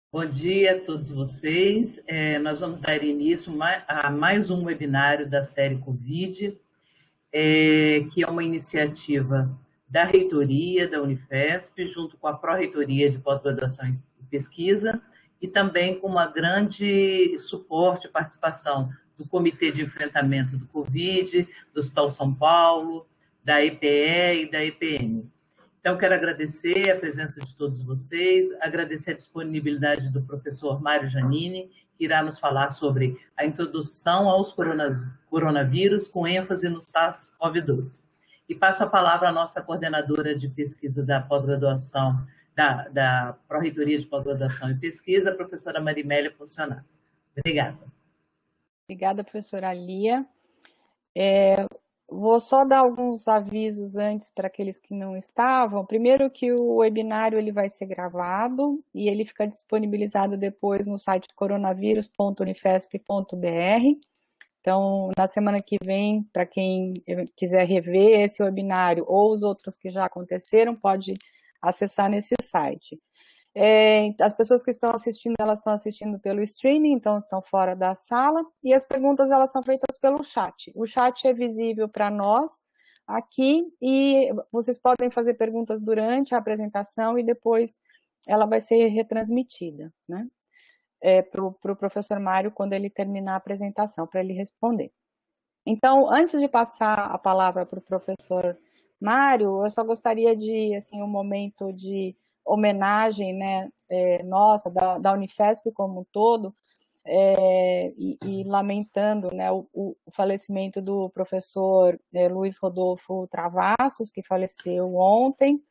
Bom dia a todos vocês. Nós vamos dar início a mais um webinário da série Covid, que é uma iniciativa da reitoria da Unifesp, junto com a Pró-Reitoria de Pós-Graduação e Pesquisa, e também com uma grande suporte e participação do Comitê de Enfrentamento do Covid, do Hospital São Paulo, da EPE e da EPM. Então, quero agradecer a presença de todos vocês, agradecer a disponibilidade do professor Mário Giannini, que irá nos falar sobre a introdução aos coronavírus, com ênfase no SARS-CoV-2. E passo a palavra à nossa coordenadora de pesquisa da pós-graduação, da Pró-Reitoria de Pós-Graduação e Pesquisa, a professora Marimélia Funcionato. Obrigada. Obrigada, professora Lia. Vou só dar alguns avisos antes para aqueles que não estavam. Primeiro que o webinário ele vai ser gravado e ele fica disponibilizado depois no site coronavírus.unifesp.br. Então, na semana que vem, para quem quiser rever esse webinário ou os outros que já aconteceram, pode acessar nesse site. As pessoas que estão assistindo, elas estão assistindo pelo streaming, então estão fora da sala, e as perguntas elas são feitas pelo chat. O chat é visível para nós aqui, e vocês podem fazer perguntas durante a apresentação e depois ela vai ser retransmitida, né? Para o professor Mário quando ele terminar a apresentação, para ele responder. Então, antes de passar a palavra para o professor Mário, eu só gostaria de, assim, um momento de homenagem, né, nossa, da Unifesp como um todo, e lamentando, né, o falecimento do professor Luiz Rodolfo Travassos, que faleceu ontem.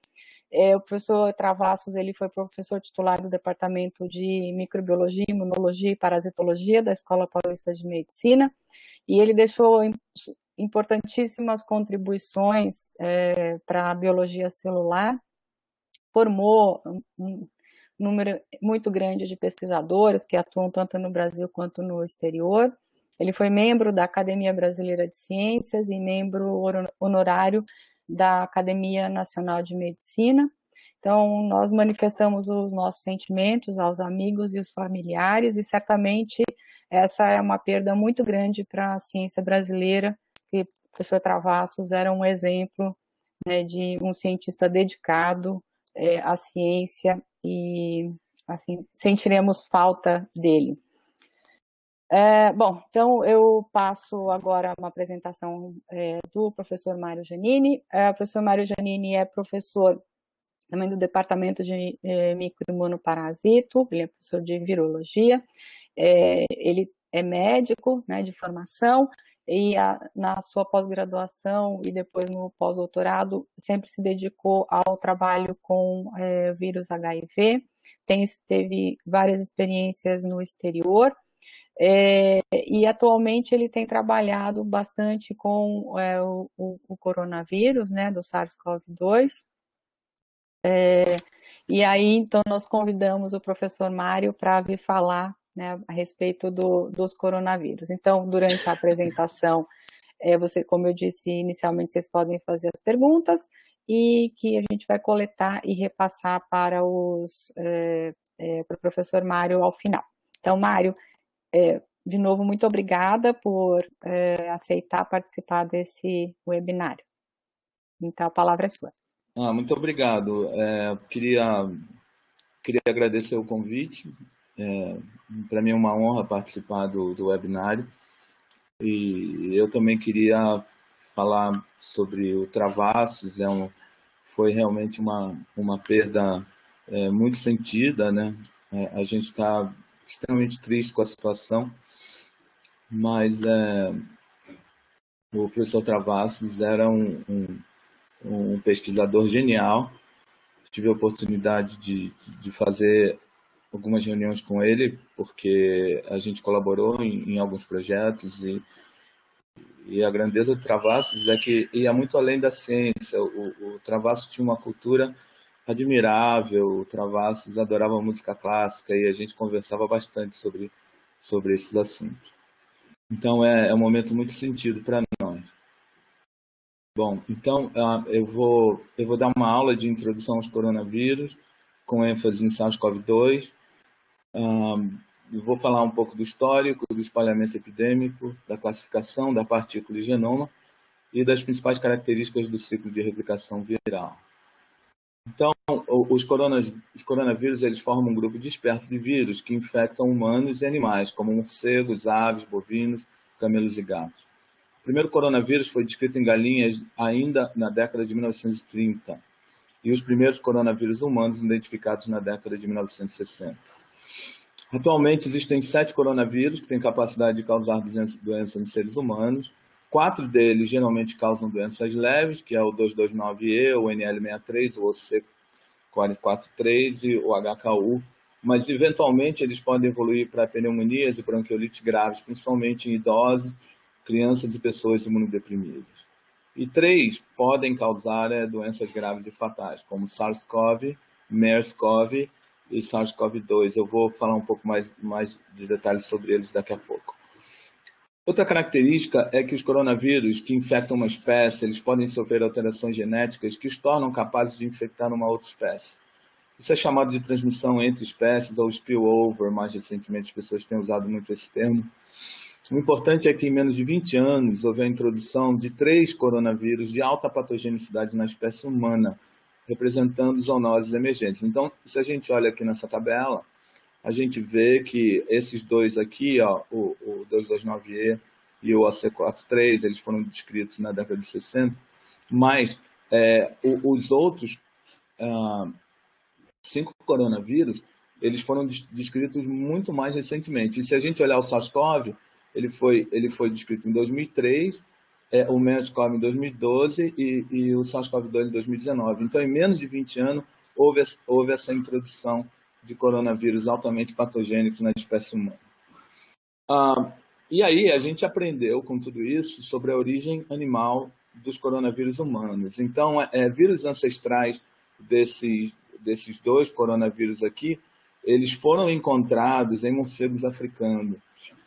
O professor Travassos, ele foi professor titular do Departamento de Microbiologia, Imunologia e Parasitologia da Escola Paulista de Medicina, e ele deixou importantíssimas contribuições para a biologia celular, formou um número muito grande de pesquisadores que atuam tanto no Brasil quanto no exterior. Ele foi membro da Academia Brasileira de Ciências e membro honorário da Academia Nacional de Medicina. Então, nós manifestamos os nossos sentimentos aos amigos e os familiares, e certamente essa é uma perda muito grande para a ciência brasileira, que o professor Travassos era um exemplo, né, de um cientista dedicado à ciência e, assim, sentiremos falta dele. Bom, então eu passo agora uma apresentação do professor Mário Giannini. O professor Mário Giannini é professor também do Departamento de Microimunoparasito, ele é professor de virologia, ele é médico, né, de formação, e na sua pós-graduação e depois no pós-doutorado sempre se dedicou ao trabalho com vírus HIV, teve várias experiências no exterior, e atualmente ele tem trabalhado bastante com o coronavírus, né, do SARS-CoV-2, e aí então nós convidamos o professor Mário para vir falar, né, a respeito dos coronavírus. Então, durante a apresentação, como eu disse inicialmente, vocês podem fazer as perguntas e que a gente vai coletar e repassar para o professor Mário ao final. Então, Mário, de novo, muito obrigada por aceitar participar desse webinário. Então, a palavra é sua. Muito obrigado. Queria agradecer o convite. Para mim é uma honra participar do webinário. E eu também queria falar sobre o Travassos. Foi realmente uma perda muito sentida, né? A gente está extremamente triste com a situação, mas o professor Travassos era um pesquisador genial. Tive a oportunidade de fazer algumas reuniões com ele, porque a gente colaborou em alguns projetos, e a grandeza do Travassos é que ia muito além da ciência. O Travassos tinha uma cultura admirável, o Travassos adorava música clássica, e a gente conversava bastante sobre esses assuntos. Então é um momento muito sentido para nós. Bom, então eu vou dar uma aula de introdução aos coronavírus, com ênfase em SARS-CoV-2. Vou falar um pouco do histórico, do espalhamento epidêmico, da classificação da partícula e genoma e das principais características do ciclo de replicação viral. Então, os coronavírus eles formam um grupo disperso de vírus que infectam humanos e animais, como morcegos, aves, bovinos, camelos e gatos. O primeiro coronavírus foi descrito em galinhas ainda na década de 1930 e os primeiros coronavírus humanos identificados na década de 1960. Atualmente existem 7 coronavírus que têm capacidade de causar doenças em seres humanos. 4 deles geralmente causam doenças leves, que é o 229E, o NL63, o OC443 e o HKU, mas eventualmente eles podem evoluir para pneumonias e bronquiolites graves, principalmente em idosos, crianças e pessoas imunodeprimidas. E 3 podem causar doenças graves e fatais, como SARS-CoV, MERS-CoV e SARS-CoV-2. Eu vou falar um pouco mais de detalhes sobre eles daqui a pouco. Outra característica é que os coronavírus que infectam uma espécie, eles podem sofrer alterações genéticas que os tornam capazes de infectar uma outra espécie. Isso é chamado de transmissão entre espécies ou spillover, mais recentemente as pessoas têm usado muito esse termo. O importante é que em menos de 20 anos houve a introdução de 3 coronavírus de alta patogenicidade na espécie humana, representando zoonoses emergentes. Então, se a gente olha aqui nessa tabela, a gente vê que esses dois aqui, ó, o 229E e o OC43, eles foram descritos na década de 60, mas os outros 5 coronavírus, eles foram descritos muito mais recentemente. E se a gente olhar o SARS-CoV, ele foi descrito em 2003, o MERS-CoV em 2012 e o SARS-CoV-2 em 2019. Então, em menos de 20 anos, houve essa introdução de coronavírus altamente patogênicos na espécie humana. E aí a gente aprendeu com tudo isso sobre a origem animal dos coronavírus humanos. Então, vírus ancestrais desses 2 coronavírus aqui, eles foram encontrados em morcegos africanos,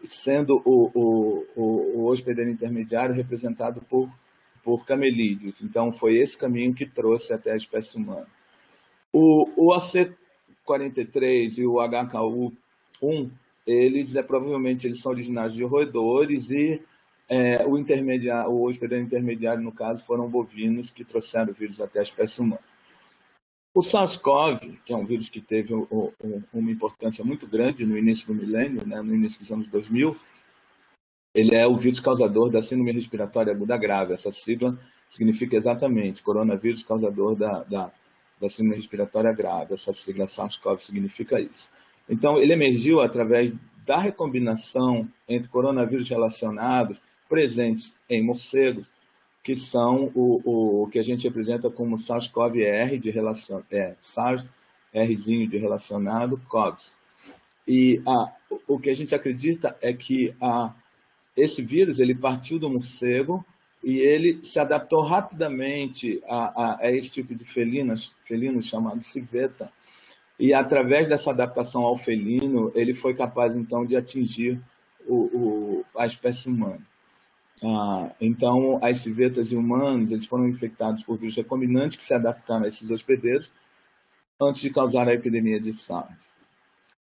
sendo o hospedeiro intermediário representado por camelídeos. Então, foi esse caminho que trouxe até a espécie humana. O AC43 e o HKU1, provavelmente eles são originários de roedores e o hospedeiro intermediário, no caso, foram bovinos que trouxeram o vírus até a espécie humana. O SARS-CoV, que é um vírus que teve uma importância muito grande no início do milênio, né, no início dos anos 2000, ele é o vírus causador da síndrome respiratória aguda grave. Essa sigla significa exatamente coronavírus causador da síndrome respiratória grave. Essa sigla SARS-CoV significa isso. Então, ele emergiu através da recombinação entre coronavírus relacionados presentes em morcegos, que são o que a gente representa como SARS-CoV-R de relação, SARS-Rzinho de relacionado, CoVs. E o que a gente acredita é que esse vírus ele partiu do morcego e ele se adaptou rapidamente a esse tipo de felinos chamado civeta. E através dessa adaptação ao felino, ele foi capaz então de atingir a espécie humana. Então, as civetas e humanos eles foram infectados por vírus recombinantes que se adaptaram a esses hospedeiros antes de causar a epidemia de SARS.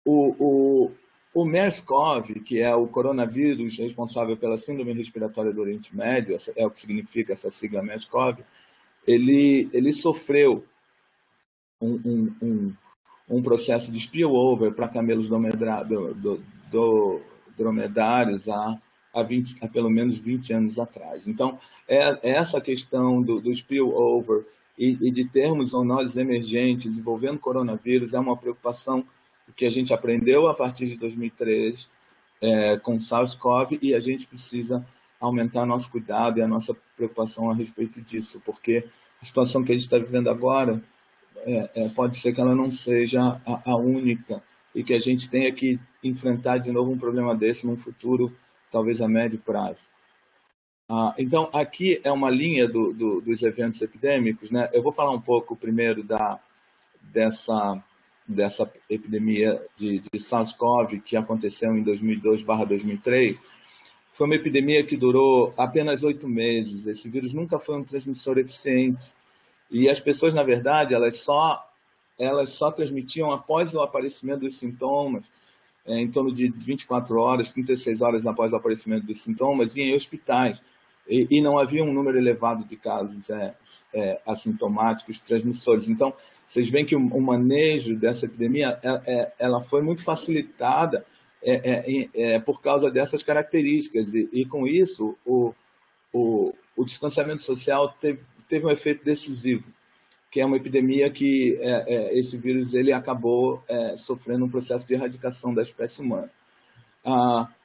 O MERS-CoV, que é o coronavírus responsável pela síndrome respiratória do Oriente Médio, é o que significa essa sigla MERS-CoV, ele sofreu um processo de spillover para camelos dromedários há pelo menos 20 anos atrás. Então, essa questão do spillover e de termos zoonoses emergentes envolvendo coronavírus é uma preocupação que a gente aprendeu a partir de 2003 com SARS-CoV e a gente precisa aumentar nosso cuidado e a nossa preocupação a respeito disso, porque a situação que a gente está vivendo agora pode ser que ela não seja a única e que a gente tenha que enfrentar de novo um problema desse num futuro, talvez a médio prazo. Então, aqui é uma linha dos eventos epidêmicos, né? Eu vou falar um pouco primeiro dessa epidemia de SARS-CoV que aconteceu em 2002/2003. Foi uma epidemia que durou apenas 8 meses. Esse vírus nunca foi um transmissor eficiente. E as pessoas, na verdade, elas só transmitiam após o aparecimento dos sintomas. em torno de 24 horas, 36 horas após o aparecimento dos sintomas, e em hospitais. E não havia um número elevado de casos assintomáticos transmissores. Então, vocês veem que o manejo dessa epidemia ela foi muito facilitada por causa dessas características. E com isso, o distanciamento social teve um efeito decisivo, que é uma epidemia que esse vírus ele acabou sofrendo um processo de erradicação da espécie humana.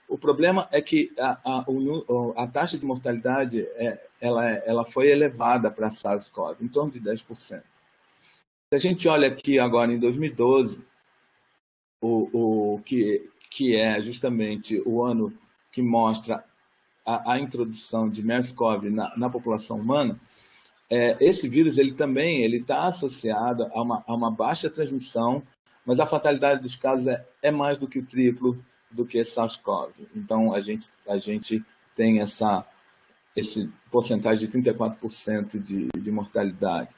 O problema é que a taxa de mortalidade ela foi elevada para a SARS-CoV, em torno de 10%. Se a gente olha aqui agora em 2012, que é justamente o ano que mostra a introdução de MERS-CoV na população humana, esse vírus ele também está associado a uma baixa transmissão, mas a fatalidade dos casos é mais do que o triplo do que SARS-CoV. Então, a gente tem esse porcentagem de 34% de mortalidade.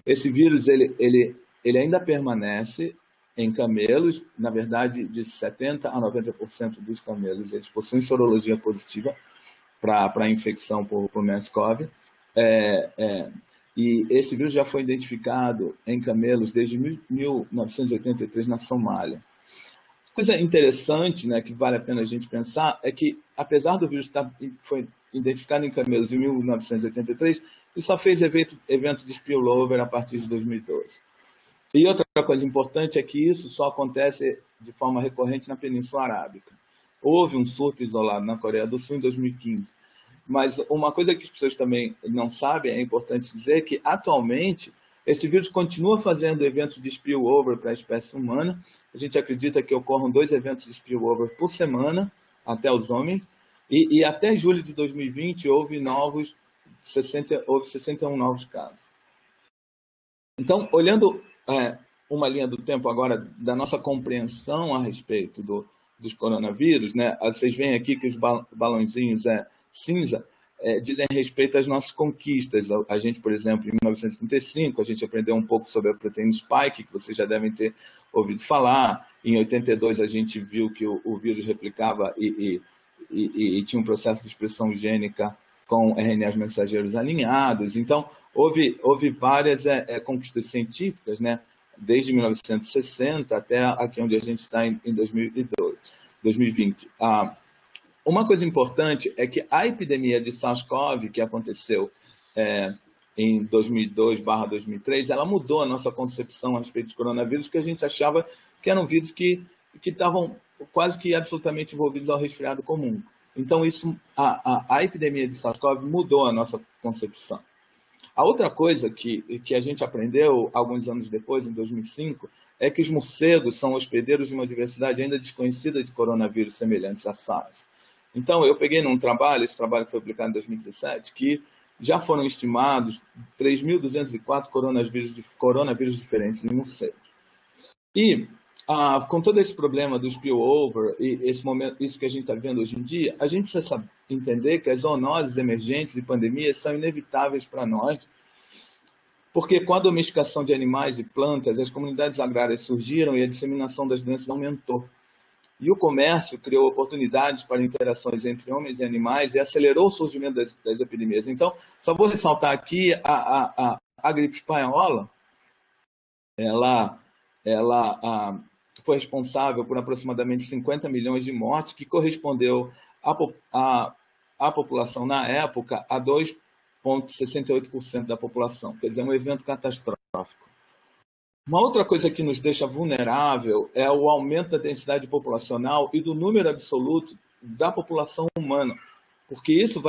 Esse vírus ele ainda permanece em camelos, na verdade, de 70% a 90% dos camelos, eles possuem sorologia positiva para a infecção por MERS-CoV. E esse vírus já foi identificado em camelos desde 1983 na Somália. Coisa interessante, né, que vale a pena a gente pensar, é que, apesar do vírus foi identificado em camelos em 1983, ele só fez evento de spillover a partir de 2012. E outra coisa importante é que isso só acontece de forma recorrente na Península Arábica. Houve um surto isolado na Coreia do Sul em 2015. Mas uma coisa que as pessoas também não sabem, é importante dizer, que atualmente esse vírus continua fazendo eventos de spillover para a espécie humana. A gente acredita que ocorram 2 eventos de spillover por semana, até os homens, e até julho de 2020 houve 61 novos casos. Então, olhando uma linha do tempo agora da nossa compreensão a respeito dos coronavírus, né? Vocês veem aqui que os balãozinhos cinza dizem respeito às nossas conquistas. A gente, por exemplo, em 1935, a gente aprendeu um pouco sobre a proteína spike, que vocês já devem ter ouvido falar. Em 82, a gente viu que o vírus replicava e tinha um processo de expressão gênica com RNAs mensageiros alinhados. Então, houve várias conquistas científicas, né? Desde 1960 até aqui onde a gente está em 2020. Uma coisa importante é que a epidemia de SARS-CoV, que aconteceu em 2002/2003, ela mudou a nossa concepção a respeito dos coronavírus, que a gente achava que eram vírus que estavam quase que absolutamente envolvidos ao resfriado comum. Então, a epidemia de SARS-CoV mudou a nossa concepção. A outra coisa que a gente aprendeu alguns anos depois, em 2005, é que os morcegos são hospedeiros de uma diversidade ainda desconhecida de coronavírus semelhantes a SARS. Então, eu peguei num trabalho, esse trabalho foi publicado em 2017, que já foram estimados 3.204 coronavírus diferentes em morcegos. E, com todo esse problema do spillover e isso que a gente está vendo hoje em dia, a gente precisa entender que as zoonoses emergentes e pandemias são inevitáveis para nós, porque com a domesticação de animais e plantas, as comunidades agrárias surgiram e a disseminação das doenças aumentou. E o comércio criou oportunidades para interações entre homens e animais e acelerou o surgimento das epidemias. Então, só vou ressaltar aqui a gripe espanhola, ela foi responsável por aproximadamente 50 milhões de mortes, que correspondeu à população, na época, a 2,68% da população. Quer dizer, um evento catastrófico. Uma outra coisa que nos deixa vulnerável é o aumento da densidade populacional e do número absoluto da população humana, porque isso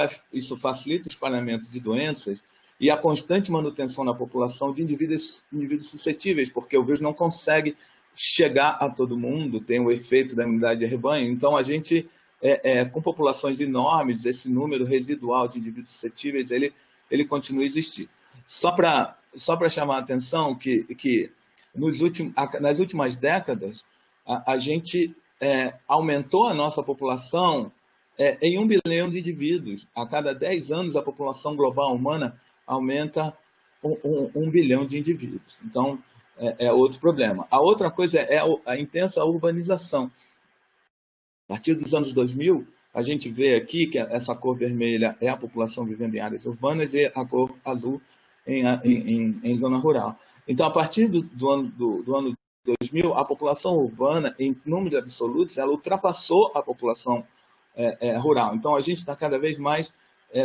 facilita o espalhamento de doenças e a constante manutenção na população de indivíduos suscetíveis, porque o vírus não consegue chegar a todo mundo, tem o efeito da imunidade de rebanho. Então, a gente, com populações enormes, esse número residual de indivíduos suscetíveis, ele continua a existir. Só para chamar a atenção que nas últimas décadas, a gente aumentou a nossa população em 1 bilhão de indivíduos. A cada 10 anos, a população global humana aumenta 1 bilhão de indivíduos. Então, é outro problema. A outra coisa é a intensa urbanização. A partir dos anos 2000, a gente vê aqui que essa cor vermelha é a população vivendo em áreas urbanas e a cor azul em zona rural. Então, a partir do ano 2000, a população urbana, em números absolutos, ela ultrapassou a população rural. Então, a gente está cada vez mais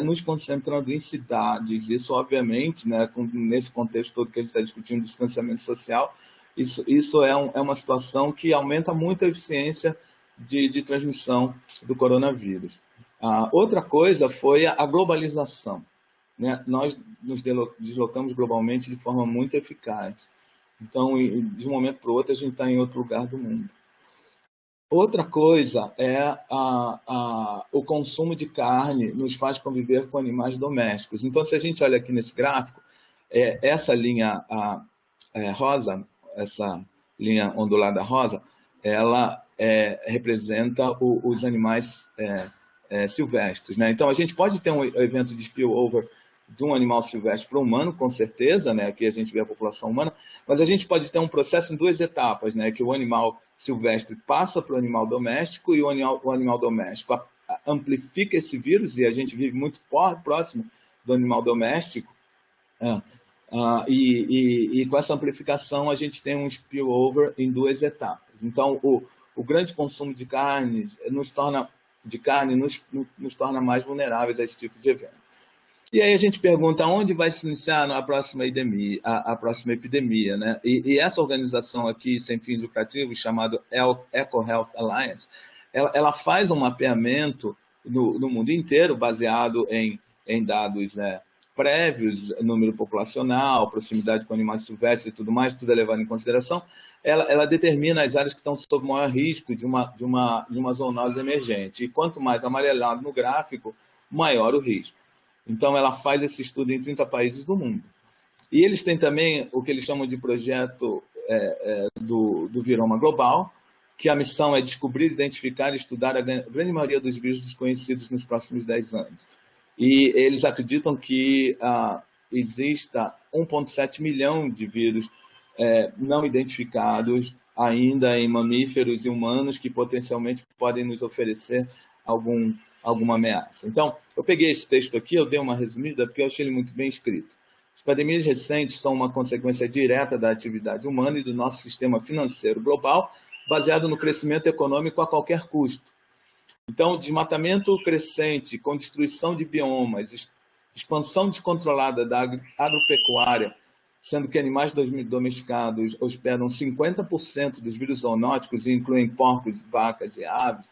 nos concentrando em cidades. Isso, obviamente, né, nesse contexto todo que a gente está discutindo, distanciamento social, isso é uma situação que aumenta muito a eficiência de transmissão do coronavírus. Outra coisa foi a globalização, né? Nós nos deslocamos globalmente de forma muito eficaz. Então, de um momento para o outro, a gente está em outro lugar do mundo. Outra coisa é o consumo de carne nos faz conviver com animais domésticos. Então, se a gente olha aqui nesse gráfico, essa linha rosa, essa linha ondulada rosa, ela representa os animais silvestres, né? Então, a gente pode ter um evento de spillover de um animal silvestre para o humano, com certeza, né? Aqui a gente vê a população humana, mas a gente pode ter um processo em duas etapas, né? Que o animal silvestre passa para o animal doméstico e o animal doméstico amplifica esse vírus, e a gente vive muito próximo do animal doméstico, e com essa amplificação a gente tem um spillover em duas etapas. Então, o grande consumo de carne nos torna mais vulneráveis a esse tipo de evento. E aí a gente pergunta onde vai se iniciar a próxima epidemia, né? E essa organização aqui, sem fins lucrativos, chamada EcoHealth Alliance, ela faz um mapeamento no mundo inteiro, baseado em dados prévios, número populacional, proximidade com animais silvestres e tudo mais, tudo é levado em consideração. Ela determina as áreas que estão sob maior risco de uma zoonose emergente. E quanto mais amarelado no gráfico, maior o risco. Então, ela faz esse estudo em 30 países do mundo. E eles têm também o que eles chamam de projeto do Viroma Global, que a missão é descobrir, identificar e estudar a grande maioria dos vírus desconhecidos nos próximos 10 anos. E eles acreditam que exista 1,7 milhão de vírus não identificados ainda em mamíferos e humanos que potencialmente podem nos oferecer alguma ameaça. Então, eu peguei esse texto aqui, eu dei uma resumida porque eu achei ele muito bem escrito. As pandemias recentes são uma consequência direta da atividade humana e do nosso sistema financeiro global, baseado no crescimento econômico a qualquer custo. Então, desmatamento crescente, com destruição de biomas, expansão descontrolada da agropecuária, sendo que animais domesticados hospedam 50% dos vírus zoonóticos e incluem porcos, vacas e aves,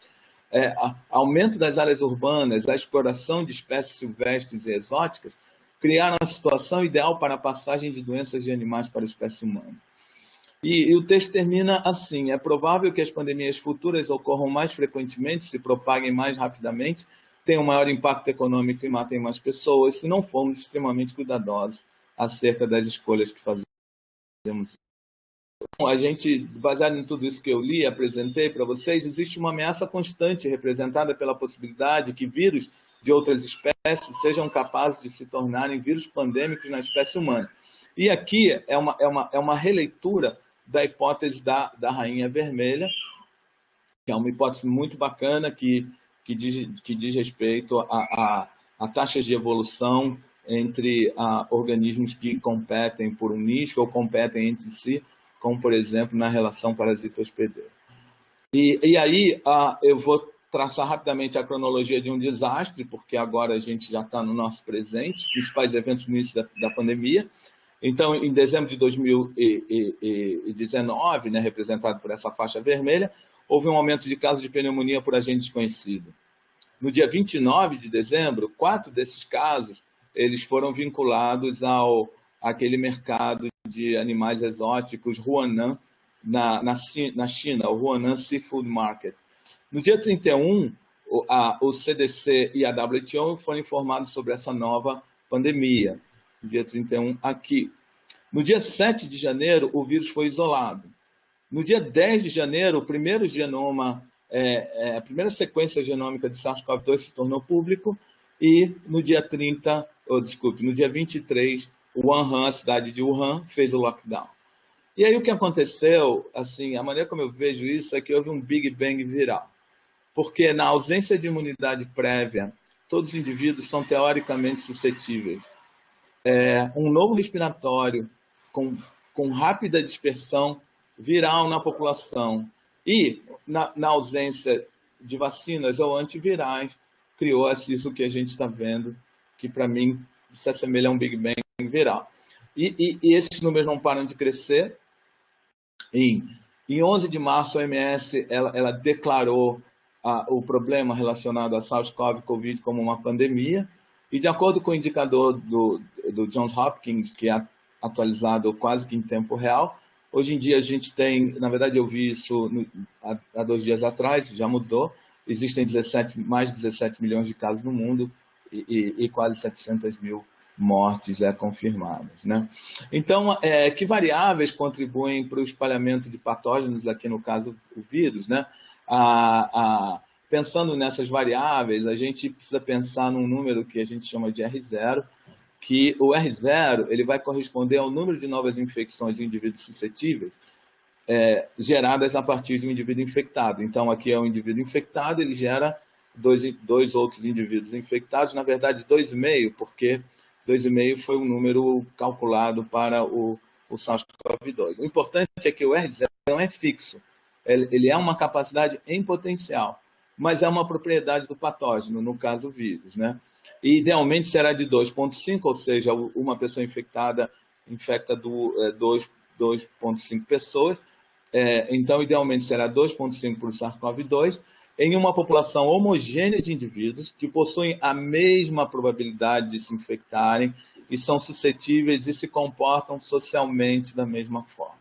aumento das áreas urbanas, a exploração de espécies silvestres e exóticas, criaram a situação ideal para a passagem de doenças de animais para a espécie humana. E o texto termina assim: é provável que as pandemias futuras ocorram mais frequentemente, se propaguem mais rapidamente, tenham maior impacto econômico e matem mais pessoas, se não formos extremamente cuidadosos acerca das escolhas que fazemos. A gente, baseado em tudo isso que eu li e apresentei para vocês, existe uma ameaça constante representada pela possibilidade que vírus de outras espécies sejam capazes de se tornarem vírus pandêmicos na espécie humana. E aqui é uma releitura da hipótese da rainha vermelha, que é uma hipótese muito bacana que diz respeito a taxas de evolução entre organismos que competem por um nicho ou competem entre si, como, por exemplo, na relação parasita-hospedeiro. E aí eu vou traçar rapidamente a cronologia de um desastre, porque agora a gente já está no nosso presente, principais eventos no início da pandemia. Então, em dezembro de 2019, né, representado por essa faixa vermelha, houve um aumento de casos de pneumonia por agente desconhecido. No dia 29 de dezembro, 4 desses casos eles foram vinculados àquele mercado de animais exóticos Huanan, na China, o Huanan Seafood Market. No dia 31, o CDC e a WTO foram informados sobre essa nova pandemia. No dia 31, aqui. No dia 7 de janeiro, o vírus foi isolado. No dia 10 de janeiro, o primeiro genoma, a primeira sequência genômica de SARS-CoV-2 se tornou público, e no dia 23, Wuhan, a cidade de Wuhan, fez o lockdown. E aí o que aconteceu, assim, a maneira como eu vejo isso é que houve um Big Bang viral. porque na ausência de imunidade prévia, todos os indivíduos são teoricamente suscetíveis. Um novo respiratório com rápida dispersão viral na população e na ausência de vacinas ou antivirais, criou isso que a gente está vendo, que para mim se assemelha a um Big Bang viral. E esses números não param de crescer. Em 11 de março, a OMS ela declarou o problema relacionado a SARS-CoV como uma pandemia, e de acordo com o indicador do Johns Hopkins, que é atualizado quase que em tempo real, hoje em dia a gente tem, na verdade eu vi isso há 2 dias atrás, já mudou, existem mais de 17 milhões de casos no mundo e quase 700 mil mortes confirmadas, né? Então, que variáveis contribuem para o espalhamento de patógenos, aqui no caso o vírus, né? Pensando nessas variáveis, a gente precisa pensar num número que a gente chama de R0, que o R0 ele vai corresponder ao número de novas infecções de indivíduos suscetíveis geradas a partir de um indivíduo infectado. Então, aqui é um indivíduo infectado, ele gera dois outros indivíduos infectados, na verdade 2,5, porque 2,5 foi um número calculado para o SARS-CoV-2. O importante é que o R0 não é fixo, ele é uma capacidade em potencial, mas é uma propriedade do patógeno, no caso o vírus, né? E idealmente será de 2,5, ou seja, uma pessoa infectada infecta 2,5 pessoas, então idealmente será 2,5 para o SARS-CoV-2, em uma população homogênea de indivíduos que possuem a mesma probabilidade de se infectarem e são suscetíveis e se comportam socialmente da mesma forma.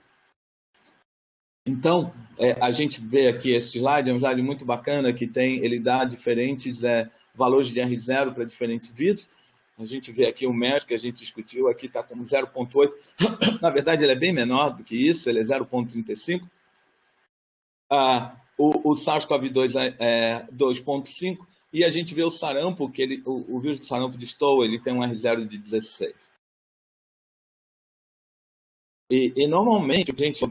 Então, a gente vê aqui esse slide, é um slide muito bacana, que ele dá diferentes valores de R0 para diferentes vírus. A gente vê aqui o MERS, que a gente discutiu, aqui está como 0,8. Na verdade, ele é bem menor do que isso, ele é 0,35. O SARS-CoV-2 é 2,5. E a gente vê o sarampo, que o vírus do sarampo de Stowe, ele tem um R0 de 16. E normalmente, a gente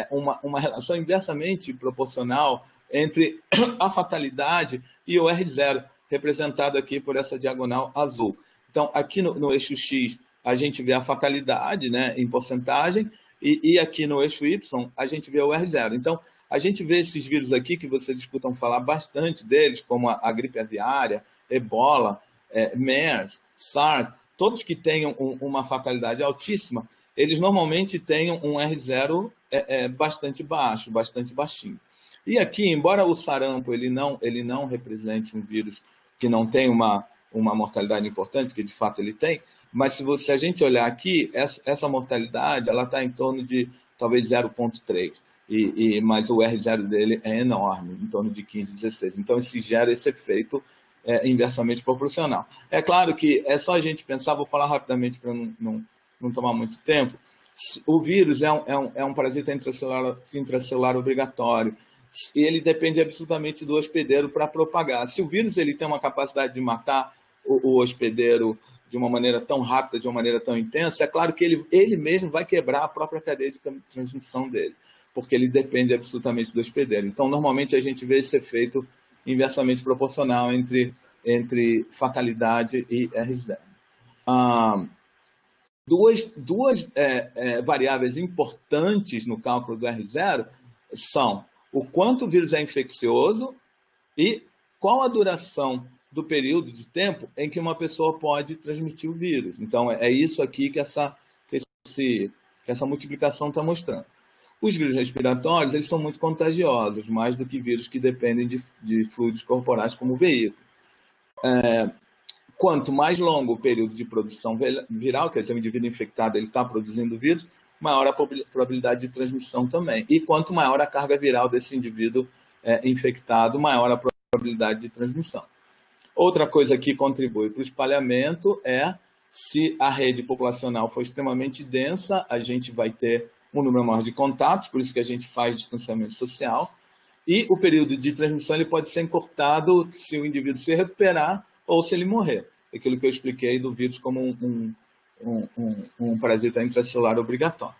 uma relação inversamente proporcional entre a fatalidade e o R0, representado aqui por essa diagonal azul. Então, aqui no eixo X, a gente vê a fatalidade, né, em porcentagem, e aqui no eixo Y, a gente vê o R0. Então, a gente vê esses vírus aqui, que vocês escutam falar bastante deles, como a gripe aviária, Ebola, MERS, SARS, todos que tenham uma fatalidade altíssima, eles normalmente têm um R0 bastante baixo, bastante baixinho. E aqui, embora o sarampo ele não represente um vírus que não tem uma mortalidade importante, porque de fato ele tem, mas se a gente olhar aqui, essa mortalidade está em torno de talvez 0,3, mas o R0 dele é enorme, em torno de 15, 16. Então, isso gera esse efeito inversamente proporcional. É claro que é só a gente pensar, vou falar rapidamente para não tomar muito tempo. O vírus é um parasita intracelular obrigatório, e ele depende absolutamente do hospedeiro para propagar. Se o vírus ele tem uma capacidade de matar o hospedeiro de uma maneira tão rápida, de uma maneira tão intensa, é claro que ele mesmo vai quebrar a própria cadeia de transmissão dele, porque ele depende absolutamente do hospedeiro. Então, normalmente, a gente vê esse efeito inversamente proporcional entre fatalidade e R0. Duas variáveis importantes no cálculo do R0 são o quanto o vírus é infeccioso e qual a duração do período de tempo em que uma pessoa pode transmitir o vírus. Então, é isso aqui que essa multiplicação está mostrando. Os vírus respiratórios eles são muito contagiosos, mais do que vírus que dependem de fluidos corporais como veículo. Quanto mais longo o período de produção viral, quer dizer, o indivíduo infectado está produzindo vírus, maior a probabilidade de transmissão também. E quanto maior a carga viral desse indivíduo infectado, maior a probabilidade de transmissão. Outra coisa que contribui para o espalhamento se a rede populacional for extremamente densa, a gente vai ter um número maior de contatos, por isso que a gente faz distanciamento social, e o período de transmissão ele pode ser encurtado se o indivíduo se recuperar ou se ele morrer. Aquilo que eu expliquei do vírus como um parasita intracelular obrigatório.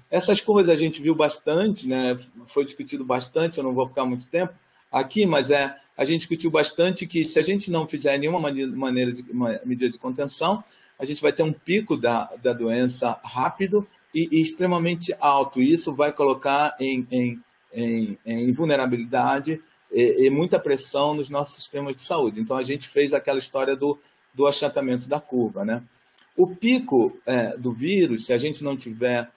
Essas coisas a gente viu bastante, né? Foi discutido bastante, eu não vou ficar muito tempo. aqui, mas a gente discutiu bastante que se a gente não fizer nenhuma medida de contenção, a gente vai ter um pico da doença rápido e extremamente alto. E isso vai colocar em vulnerabilidade e muita pressão nos nossos sistemas de saúde. Então, a gente fez aquela história do achatamento da curva, né? O pico do vírus, se a gente não tiver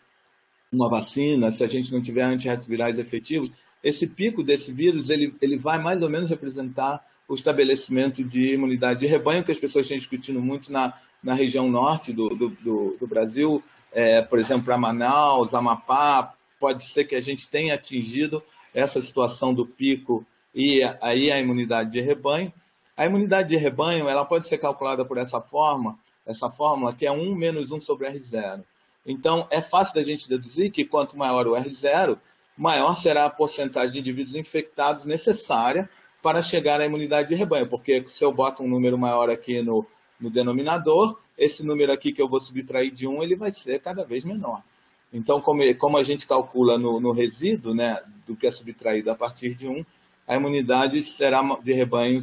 uma vacina, se a gente não tiver antirretrovirais efetivos, esse pico desse vírus ele vai mais ou menos representar o estabelecimento de imunidade de rebanho, que as pessoas têm discutindo muito na região norte do Brasil, por exemplo, para Manaus, Amapá, pode ser que a gente tenha atingido essa situação do pico e aí a imunidade de rebanho. A imunidade de rebanho ela pode ser calculada por essa fórmula que é 1 menos 1 sobre R0. Então, é fácil da gente deduzir que quanto maior o R0, maior será a porcentagem de indivíduos infectados necessária para chegar à imunidade de rebanho, porque se eu boto um número maior aqui no denominador, esse número aqui que eu vou subtrair de 1, ele vai ser cada vez menor. Então, como a gente calcula no resíduo, né, do que é subtraído a partir de 1, a imunidade será de rebanho,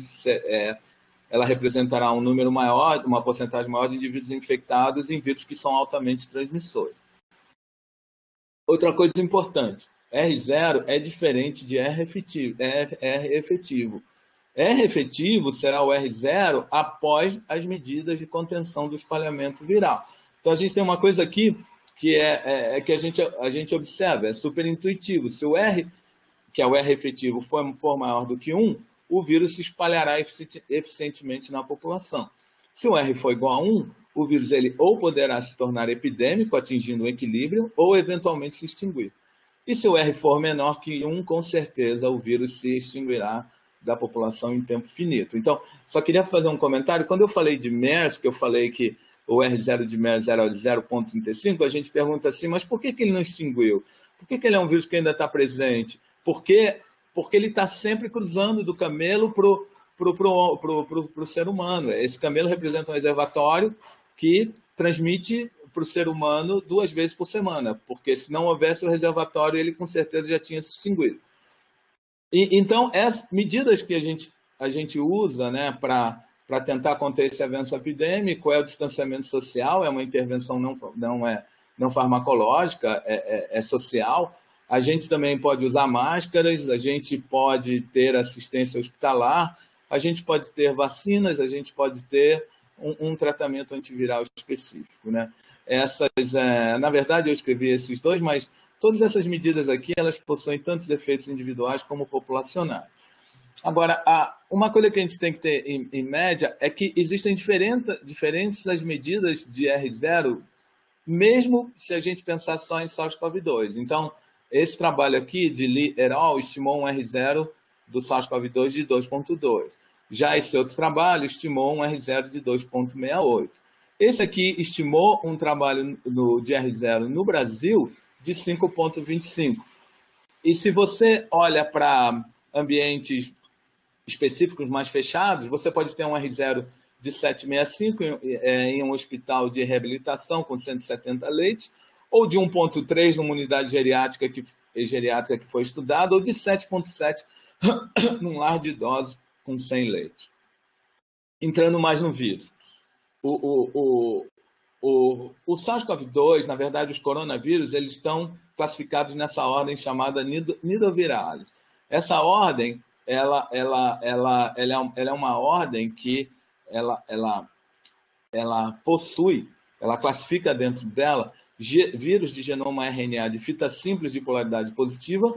ela representará um número maior, uma porcentagem maior de indivíduos infectados em vírus que são altamente transmissores. Outra coisa importante, R0 é diferente de R efetivo. R efetivo será o R0 após as medidas de contenção do espalhamento viral. Então, a gente tem uma coisa aqui que que a gente observa, é super intuitivo. Se o R, que é o R efetivo, for maior do que 1, o vírus se espalhará eficientemente na população. Se o R for igual a 1, o vírus ele ou poderá se tornar epidêmico, atingindo o equilíbrio, ou eventualmente se extinguir. E se o R for menor que 1, com certeza o vírus se extinguirá da população em tempo finito. Então, só queria fazer um comentário. Quando eu falei de MERS, que eu falei que o R0 de MERS era 0,35, a gente pergunta assim, mas por que ele não extinguiu? Por que ele é um vírus que ainda está presente? Porque ele está sempre cruzando do camelo para o ser humano. Esse camelo representa um reservatório que transmite para o ser humano 2 vezes por semana, porque se não houvesse o reservatório, ele com certeza já tinha se extinguido. Então, as medidas que a gente usa, né, para tentar conter esse avanço epidêmico é o distanciamento social, é uma intervenção não farmacológica, é social. A gente também pode usar máscaras, a gente pode ter assistência hospitalar, a gente pode ter vacinas, a gente pode ter um tratamento antiviral específico, né? Na verdade, eu escrevi esses dois, mas todas essas medidas aqui, elas possuem tantos efeitos individuais como populacionais. Agora, uma coisa que a gente tem que ter em média é que existem diferentes as medidas de R0, mesmo se a gente pensar só em SARS-CoV-2. Então, esse trabalho aqui de Lee et al. Estimou um R0 do SARS-CoV-2 de 2,2. Já esse outro trabalho estimou um R0 de 2,68. Esse aqui estimou um trabalho de R0 no Brasil de 5,25. E se você olha para ambientes específicos mais fechados, você pode ter um R0 de 7,65 em um hospital de reabilitação com 170 leitos, ou de 1,3 numa unidade geriátrica que foi estudada, ou de 7,7 num lar de idosos com 100 leitos. Entrando mais no vírus. O SARS-CoV-2, na verdade, os coronavírus, eles estão classificados nessa ordem chamada nidovirales. Essa ordem, ela é uma ordem que ela classifica dentro dela vírus de genoma RNA de fita simples de polaridade positiva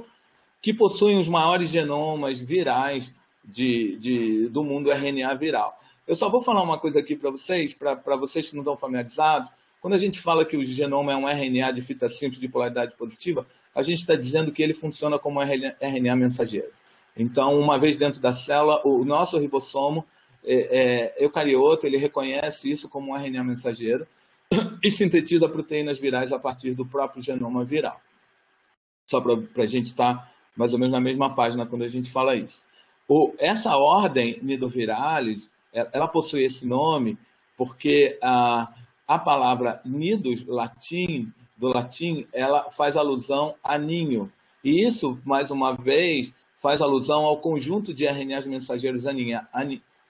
que possuem os maiores genomas virais do mundo RNA viral. Eu só vou falar uma coisa aqui para vocês que não estão familiarizados. Quando a gente fala que o genoma é um RNA de fita simples de polaridade positiva, a gente está dizendo que ele funciona como RNA mensageiro. Então, uma vez dentro da célula, o nosso ribossomo eucarioto, ele reconhece isso como um RNA mensageiro e sintetiza proteínas virais a partir do próprio genoma viral. Só para a gente estar mais ou menos na mesma página quando a gente fala isso. Essa ordem nidoviralis, ela possui esse nome porque a palavra nidus, do latim, ela faz alusão a ninho. E isso, mais uma vez, faz alusão ao conjunto de RNAs mensageiros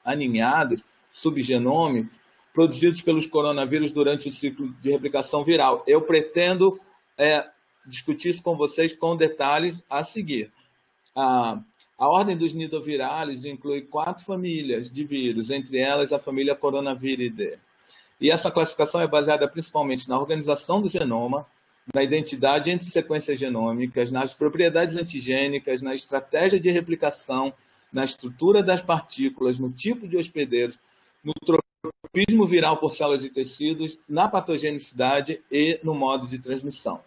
aninhados, subgenômicos, produzidos pelos coronavírus durante o ciclo de replicação viral. Eu pretendo discutir isso com vocês com detalhes a seguir. A ordem dos nidoviralis inclui 4 famílias de vírus, entre elas a família Coronaviridae. E essa classificação é baseada principalmente na organização do genoma, na identidade entre sequências genômicas, nas propriedades antigênicas, na estratégia de replicação, na estrutura das partículas, no tipo de hospedeiro, no tropismo viral por células e tecidos, na patogenicidade e no modo de transmissão.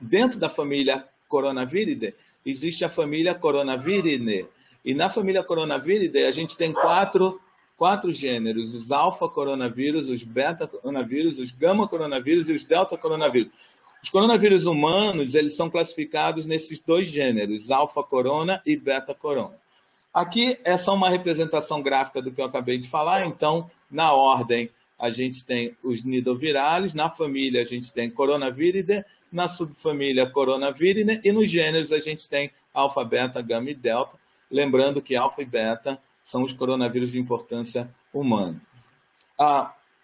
Dentro da família Coronaviridae, existe a família Coronaviridae. E na família Coronaviridae, a gente tem quatro gêneros: os alfa-coronavírus, os beta-coronavírus, os gama-coronavírus e os delta-coronavírus. Os coronavírus humanos, eles são classificados nesses 2 gêneros, alfa-corona e beta-corona. Aqui é só uma representação gráfica do que eu acabei de falar. Então, na ordem, a gente tem os nidoviralis, na família a gente tem Coronaviridae, na subfamília Coronaviridae, e nos gêneros a gente tem alfa, beta, gama e delta, lembrando que alfa e beta são os coronavírus de importância humana.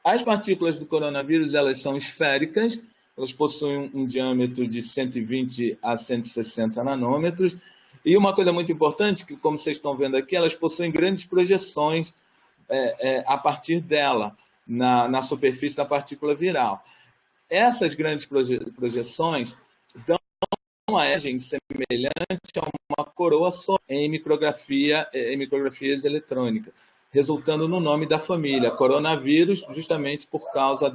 As partículas do coronavírus, elas são esféricas, elas possuem um diâmetro de 120 a 160 nanômetros, e uma coisa muito importante, que como vocês estão vendo aqui, elas possuem grandes projeções a partir dela, na superfície da partícula viral. Essas grandes projeções dão uma imagem semelhante a uma coroa só em micrografias eletrônicas, resultando no nome da família, coronavírus, justamente por causa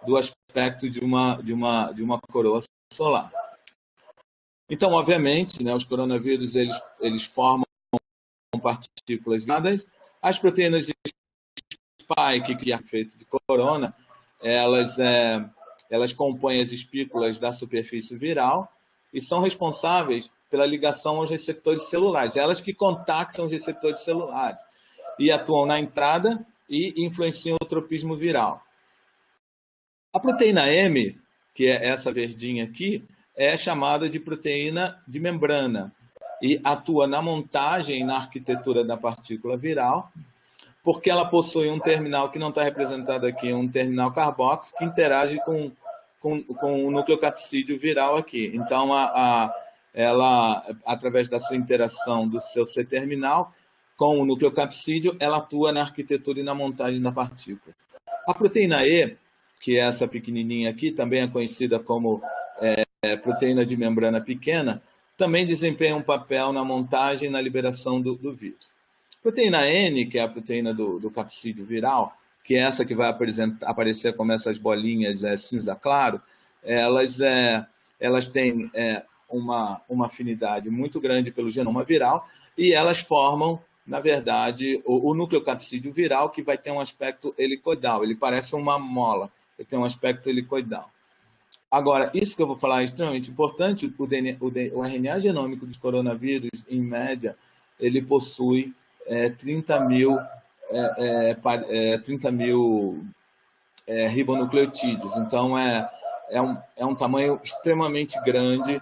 do aspecto de uma coroa solar. Então, obviamente, né, os coronavírus eles formam partículas viadas. As proteínas de spike, que é feito de corona, elas compõem as espículas da superfície viral e são responsáveis pela ligação aos receptores celulares. Elas que contactam os receptores celulares e atuam na entrada e influenciam o tropismo viral. A proteína M, que é essa verdinha aqui, é chamada de proteína de membrana e atua na montagem e na arquitetura da partícula viral, porque ela possui um terminal que não está representado aqui, um terminal carboxo, que interage com o nucleocapsídeo viral aqui. Então, ela, através da sua interação do seu C-terminal com o nucleocapsídeo, ela atua na arquitetura e na montagem da partícula. A proteína E, que é essa pequenininha aqui, também é conhecida como proteína de membrana pequena, também desempenha um papel na montagem e na liberação do vírus. Proteína N, que é a proteína do capsídeo viral, que é essa que vai aparecer como essas bolinhas cinza claro, elas têm uma afinidade muito grande pelo genoma viral e elas formam, na verdade, o nucleocapsídeo viral, que vai ter um aspecto helicoidal. Ele parece uma mola, ele tem um aspecto helicoidal. Agora, isso que eu vou falar é extremamente importante. O RNA genômico dos coronavírus, em média, ele possui 30 mil ribonucleotídeos. Então, é um tamanho extremamente grande,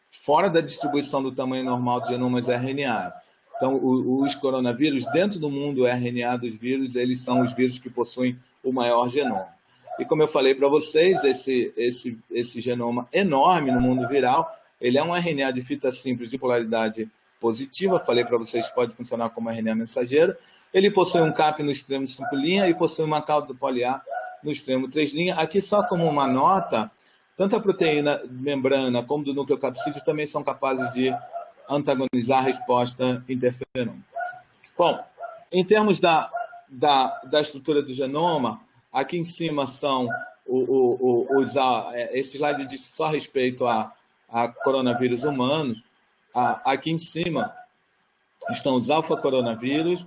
fora da distribuição do tamanho normal de genomas RNA. Então, os coronavírus, dentro do mundo RNA dos vírus, eles são os vírus que possuem o maior genoma. E como eu falei para vocês, esse genoma enorme no mundo viral, ele é um RNA de fita simples de polaridade positiva. Falei para vocês que pode funcionar como RNA mensageiro. Ele possui um CAP no extremo 5' e possui uma cauda poliar no extremo 3'. Aqui, só como uma nota, tanto a proteína membrana como do nucleocapsídeo também são capazes de antagonizar a resposta interferônica. Bom, em termos da estrutura do genoma, aqui em cima são esse slide diz só respeito a coronavírus humanos. Aqui em cima estão os alfa-coronavírus.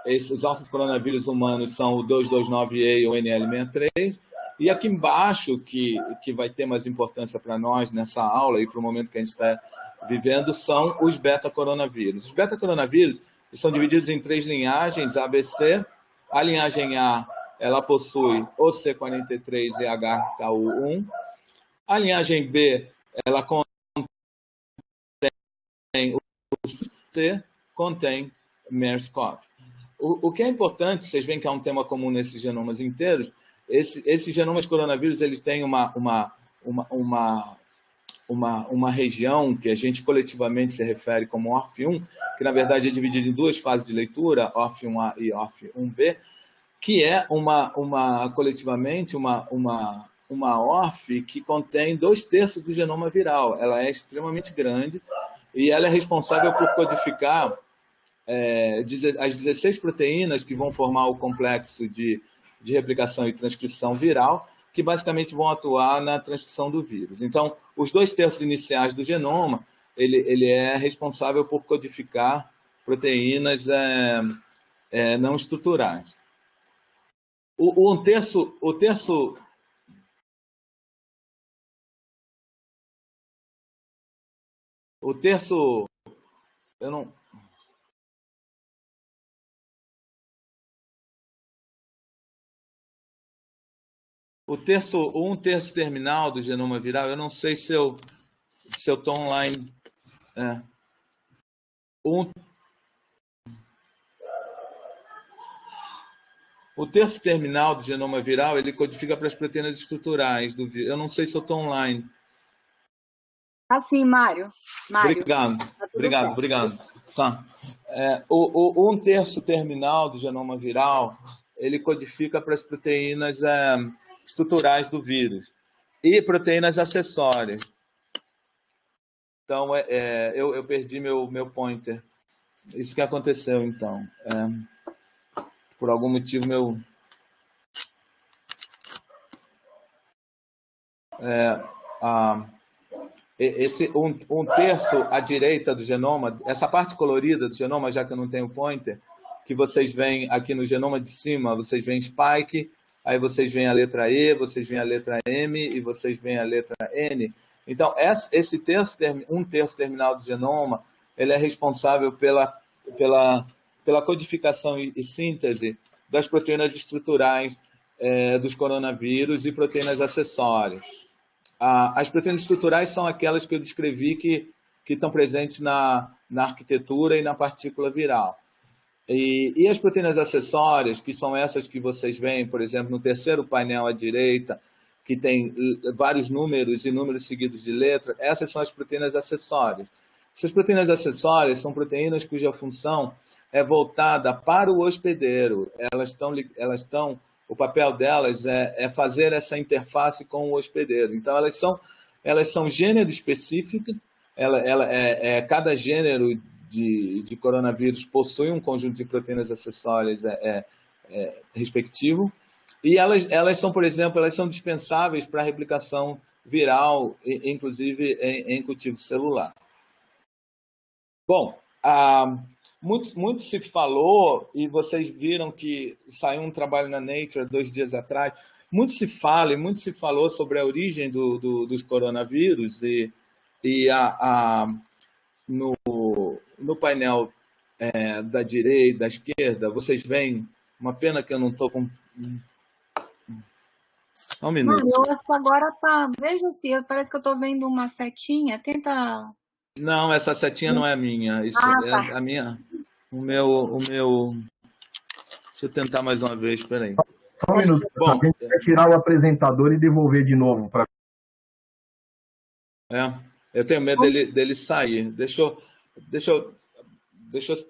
Esses alfa-coronavírus humanos são o 229E e o NL63. E aqui embaixo, que vai ter mais importância para nós nessa aula e para o momento que a gente está vivendo, são os beta-coronavírus. Os beta-coronavírus são divididos em 3 linhagens, ABC. A linhagem A, ela possui o C43 e HKU1. A linhagem B, ela contém T contém MERS-CoV. O que é importante, vocês veem que há um tema comum nesses genomas inteiros, esses genomas coronavírus, eles têm uma região que a gente coletivamente se refere como ORF1, que na verdade é dividida em duas fases de leitura, ORF1A e ORF1B, que é coletivamente uma ORF que contém 2/3 do genoma viral. Ela é extremamente grande e ela é responsável por codificar as 16 proteínas que vão formar o complexo de replicação e transcrição viral, que basicamente vão atuar na transcrição do vírus. Então, os 2/3 iniciais do genoma, ele é responsável por codificar proteínas não estruturais. O terço eu não... Um terço terminal do genoma viral, eu não sei se eu estou online. O terço terminal do genoma viral, ele codifica para as proteínas estruturais do vírus. Eu não sei se eu estou online. Assim, Mário. Obrigado. Tá. Um terço terminal do genoma viral, ele codifica para as proteínas estruturais do vírus e proteínas acessórias. Então, eu perdi meu pointer. Isso que aconteceu, então. Por algum motivo, esse um terço à direita do genoma, essa parte colorida do genoma, já que eu não tenho pointer, que vocês veem aqui no genoma de cima, vocês veem spike, aí vocês veem a letra E, vocês veem a letra M e vocês veem a letra N. Então, esse um terço terminal do genoma, ele é responsável pela codificação e síntese das proteínas estruturais dos coronavírus e proteínas acessórias. As proteínas estruturais são aquelas que eu descrevi que estão presentes na arquitetura e na partícula viral. E as proteínas acessórias, que são essas que vocês veem, por exemplo, no terceiro painel à direita, que tem vários números e números seguidos de letra, essas são as proteínas acessórias. Essas proteínas acessórias são proteínas cuja função é voltada para o hospedeiro. O papel delas é fazer essa interface com o hospedeiro. Então, elas são gênero específico, cada gênero de coronavírus possui um conjunto de proteínas acessórias respectivo, e elas são, por exemplo, elas são dispensáveis para a replicação viral, inclusive em cultivo celular. Bom, muito se falou, e vocês viram que saiu um trabalho na Nature 2 dias atrás, muito se falou sobre a origem dos coronavírus, no painel da direita, da esquerda, vocês veem, uma pena que eu não estou com... Um minuto. Mário, eu acho que agora tá... Veja se, parece que eu estou vendo uma setinha, tenta... Não, essa setinha não é a minha. Isso tá. A minha. O meu. Deixa eu tentar mais uma vez, espera aí. Só um minuto. Bom, tem que tirar o apresentador e devolver de novo para. Eu tenho medo dele sair. Deixa eu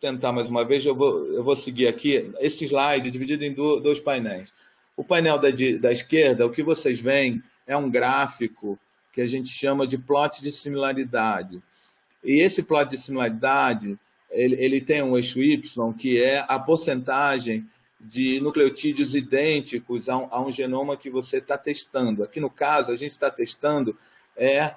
tentar mais uma vez. Eu vou seguir aqui. Esse slide é dividido em dois painéis. O painel da esquerda, o que vocês veem é um gráfico que a gente chama de plot de similaridade. E esse plot de similaridade, ele tem um eixo Y, que é a porcentagem de nucleotídeos idênticos a um genoma que você está testando. Aqui, no caso, a gente está testando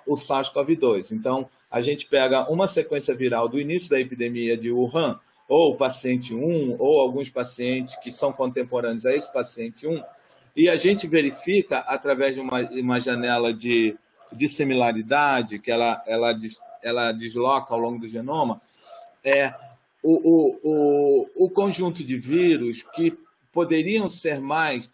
o SARS-CoV-2. Então, a gente pega uma sequência viral do início da epidemia de Wuhan, ou o paciente 1, ou alguns pacientes que são contemporâneos a esse paciente 1, e a gente verifica, através de uma janela de similaridade, que ela desloca ao longo do genoma, o conjunto de vírus que poderiam ser mais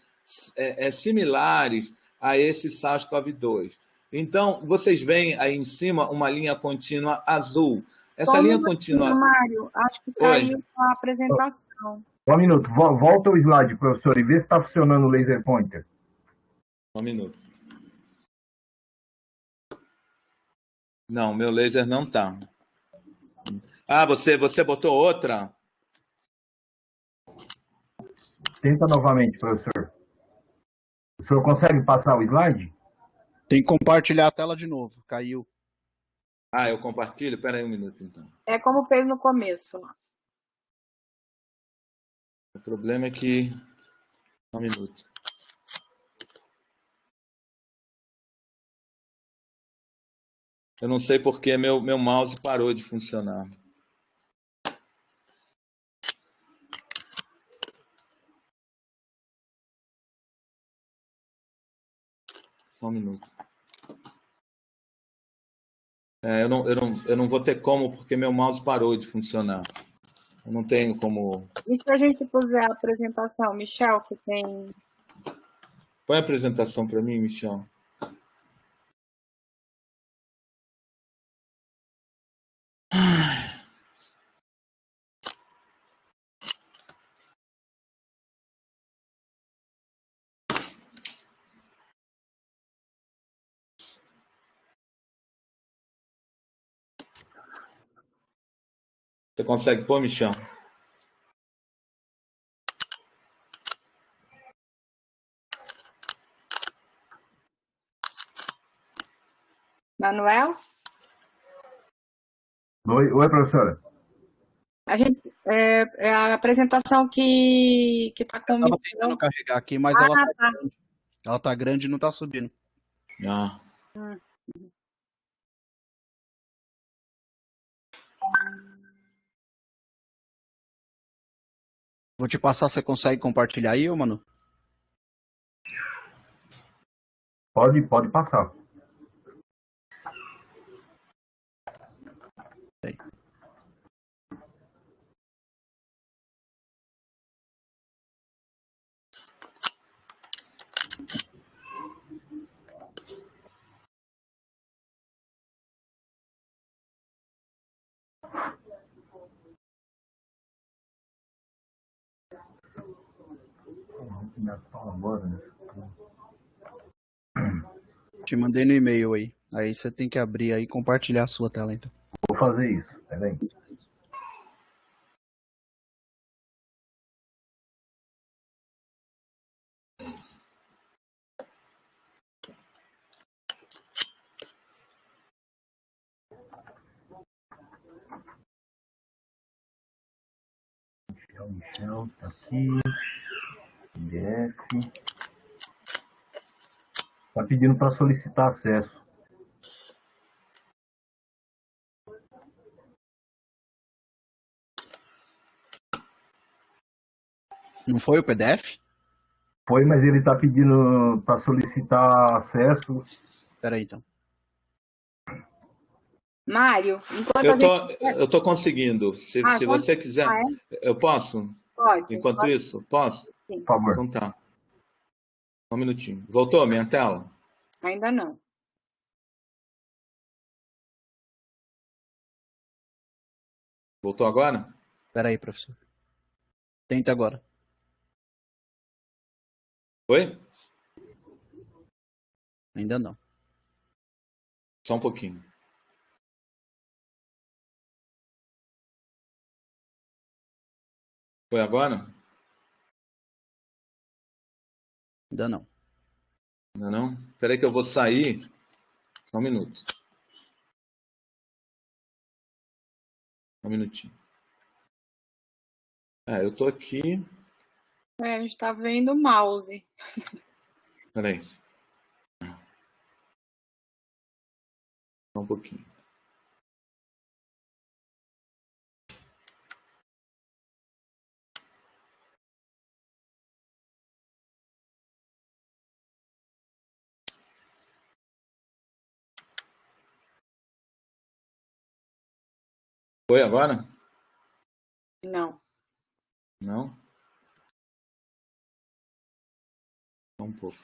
similares a esse SARS-CoV-2. Então, vocês veem aí em cima uma linha contínua azul. Essa linha contínua. Mário, acho que caiu a apresentação. Um minuto, volta o slide, professor, e vê se está funcionando o laser pointer. Um minuto. Não, meu laser não tá. Ah, você botou outra? Tenta novamente, professor. O senhor consegue passar o slide? Tem que compartilhar a tela de novo. Caiu. Ah, eu compartilho? Espera aí um minuto, então. É como fez no começo lá. O problema é que... Um minuto. Eu não sei porque meu mouse parou de funcionar. Só um minuto. Eu não vou ter como, porque meu mouse parou de funcionar. Eu não tenho como... E se a gente puser a apresentação, Michel, que tem... Põe a apresentação para mim, Michel. Você consegue pôr, Michel? Manuel? Oi, professora. A gente, é a apresentação que está com o Estava tentando carregar aqui, mas ela tá grande e não tá subindo. Ah. Vou te passar, você consegue compartilhar aí, ô Manu? Pode passar. Aí. Te mandei no e-mail aí. Aí você tem que abrir aí e compartilhar a sua tela, então. Vou fazer isso, peraí. Michel, tá aqui. PDF. Tá pedindo para solicitar acesso. Não foi o PDF? Foi, mas ele tá pedindo para solicitar acesso. Espera aí, então. Mário, enquanto Eu tô conseguindo. Se você quiser, eu posso? Pode. Enquanto pode. isso, posso? Sim. Por favor. Então tá. Um minutinho. Voltou minha tela? Ainda não. Voltou agora? Espera aí, professor. Tenta agora. Oi? Ainda não. Só um pouquinho. Foi agora? Ainda não. Ainda não? Espera aí que eu vou sair. Só um minuto. Um minutinho. Eu tô aqui. A gente está vendo o mouse. Espera aí. Só um pouquinho. Foi agora? Não. Não? Só um pouco.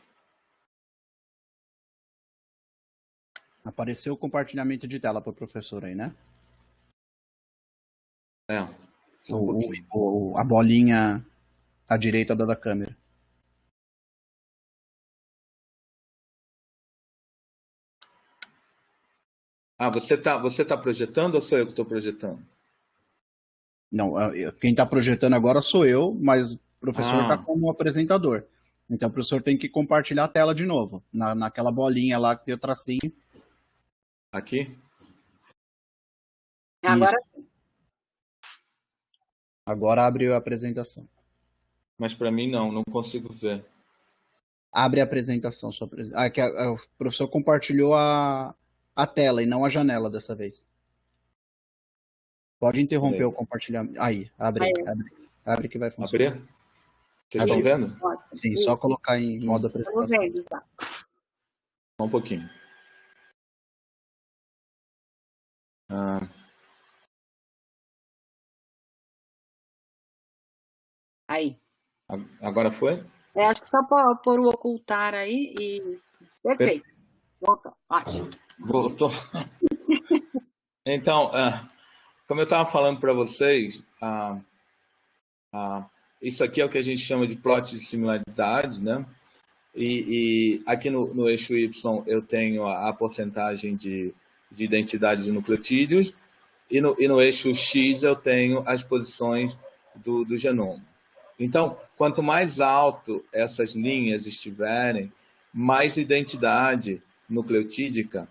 Apareceu o compartilhamento de tela para o professor aí, né? É, só um pouquinho. A bolinha à direita da câmera. Ah, você tá projetando ou sou eu que estou projetando? Não, quem está projetando agora sou eu, mas o professor está Ah, como apresentador. Então o professor tem que compartilhar a tela de novo, naquela bolinha lá que eu tracei. aqui? Isso. Agora Agora abre a apresentação. Mas para mim não consigo ver. Abre a apresentação. O professor compartilhou a tela e não a janela dessa vez. Pode interromper o Peraí. compartilhamento. Aí, abre, Aí. abre que vai funcionar. Abrir? Vocês estão vendo? ótimo. Sim, só colocar em modo Estamos apresentação. vendo, tá? Só um pouquinho. Ah, Aí. agora foi? Acho que só pôr o ocultar aí e... Perfeito. Voltou. Ótimo. Voltou. Então, como eu estava falando para vocês, isso aqui é o que a gente chama de plot de similaridades, né? E aqui no eixo Y eu tenho a porcentagem de identidade de nucleotídeos, e no eixo X eu tenho as posições do genoma. Então, quanto mais alto essas linhas estiverem, mais identidade nucleotídica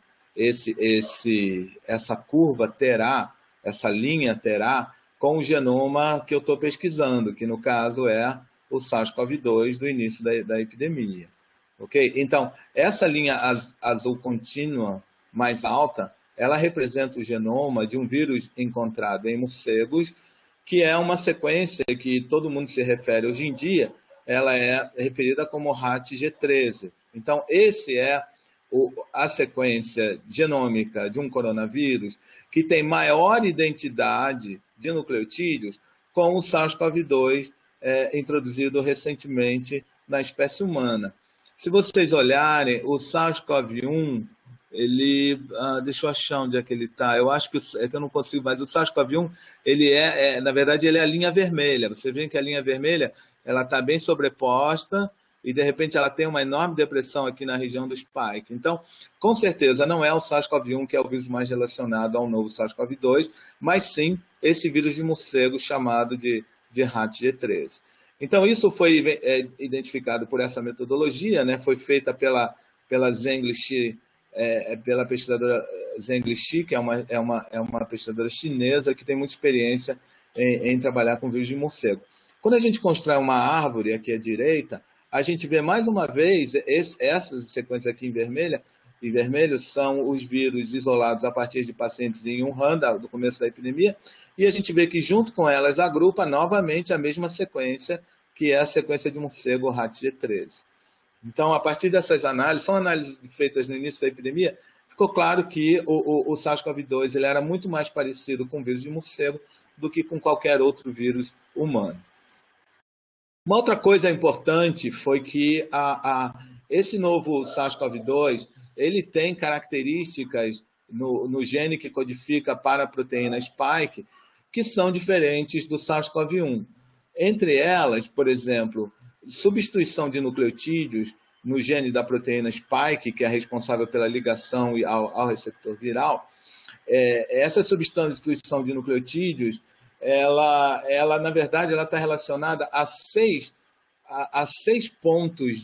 essa curva terá, essa linha terá, com o genoma que eu estou pesquisando, que no caso é o SARS-CoV-2 do início da epidemia. Ok? Então, essa linha azul contínua mais alta, ela representa o genoma de um vírus encontrado em morcegos, que é uma sequência que todo mundo se refere hoje em dia, ela é referida como RAT-G13. Então, esse é a sequência genômica de um coronavírus que tem maior identidade de nucleotídeos com o SARS-CoV-2 introduzido recentemente na espécie humana. Se vocês olharem, o SARS-CoV-1, ele... deixa eu achar onde é que ele está. Eu acho que eu não consigo, mas o SARS-CoV-1, ele na verdade, ele é a linha vermelha. Você vê que a linha vermelha ela está bem sobreposta e, de repente, ela tem uma enorme depressão aqui na região do spike. Então, com certeza, não é o SARS-CoV-1 que é o vírus mais relacionado ao novo SARS-CoV-2, mas sim esse vírus de morcego chamado de RAT-G13. Então, isso foi identificado por essa metodologia, né? Foi feita pela Zheng Lixi, pela pesquisadora Zheng Lixi, que é uma pesquisadora chinesa que tem muita experiência em trabalhar com vírus de morcego. Quando a gente constrói uma árvore aqui à direita, a gente vê mais uma vez essas sequências aqui em vermelho são os vírus isolados a partir de pacientes em Wuhan, do começo da epidemia, e a gente vê que junto com elas agrupa novamente a mesma sequência, que é a sequência de morcego RAT-G13. Então, a partir dessas análises, são análises feitas no início da epidemia, ficou claro que o SARS-CoV-2 ele era muito mais parecido com o vírus de morcego do que com qualquer outro vírus humano. Uma outra coisa importante foi que esse novo SARS-CoV-2 ele tem características no gene que codifica para a proteína spike que são diferentes do SARS-CoV-1. Entre elas, por exemplo, substituição de nucleotídeos no gene da proteína spike, que é responsável pela ligação ao receptor viral. Essa substituição de nucleotídeos ela na verdade, ela está relacionada a seis pontos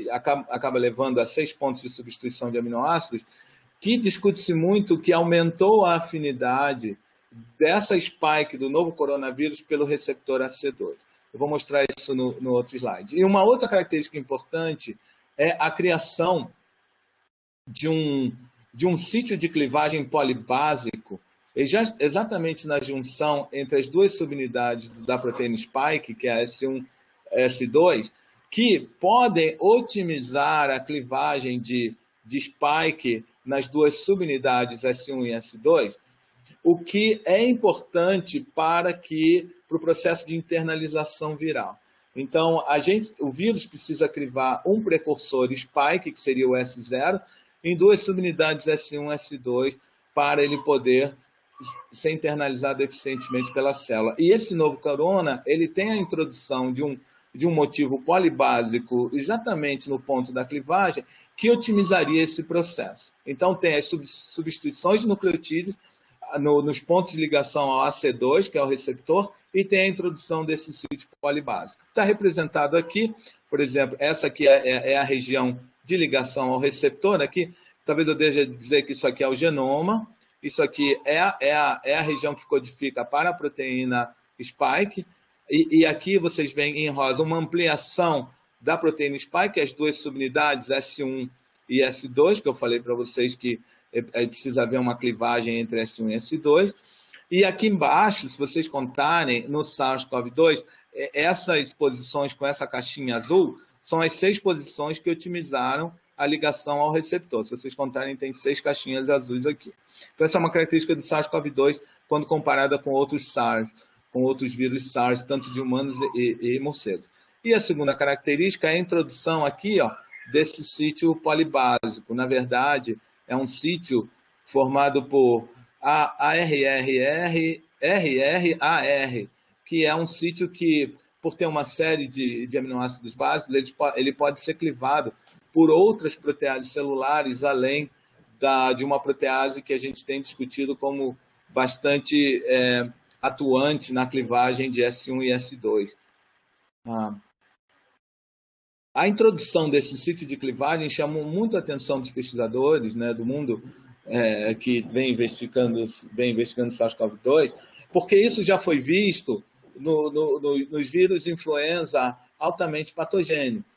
acaba levando a 6 pontos de substituição de aminoácidos, que discute-se muito que aumentou a afinidade dessa spike do novo coronavírus pelo receptor AC2. Eu vou mostrar isso no outro slide. E uma outra característica importante é a criação de um sítio de clivagem polibásico exatamente na junção entre as duas subunidades da proteína spike, que é a S1 e S2, que podem otimizar a clivagem de spike nas duas subunidades S1 e S2, o que é importante para o processo de internalização viral. Então, o vírus precisa crivar um precursor spike, que seria o S0, em duas subunidades S1 e S2, para ele poder ser internalizado eficientemente pela célula. E esse novo corona, ele tem a introdução de um motivo polibásico exatamente no ponto da clivagem, que otimizaria esse processo. Então, tem as substituições de nucleotídeos nos pontos de ligação ao AC2, que é o receptor, e tem a introdução desse sítio polibásico. Está representado aqui, por exemplo, essa aqui é a região de ligação ao receptor. Aqui, talvez eu deja dizer que isso aqui é o genoma, isso aqui é a região que codifica para a proteína spike, e aqui vocês veem em rosa uma ampliação da proteína spike, as duas subunidades S1 e S2, que eu falei para vocês que precisa haver uma clivagem entre S1 e S2. E aqui embaixo, se vocês contarem, no SARS-CoV-2, essas posições com essa caixinha azul são as 6 posições que otimizaram a ligação ao receptor. Se vocês contarem, tem 6 caixinhas azuis aqui. Então, essa é uma característica do SARS-CoV-2 quando comparada com outros SARS, com outros vírus SARS, tanto de humanos e morcegos. E a segunda característica é a introdução aqui, ó, desse sítio polibásico. Na verdade, é um sítio formado por RRR, que é um sítio que, por ter uma série de aminoácidos básicos, ele pode ser clivado por outras proteases celulares, além de uma protease que a gente tem discutido como bastante atuante na clivagem de S1 e S2. A introdução desse sítio de clivagem chamou muito a atenção dos pesquisadores, né, do mundo que vem investigando SARS-CoV-2, porque isso já foi visto nos vírus influenza altamente patogênicos,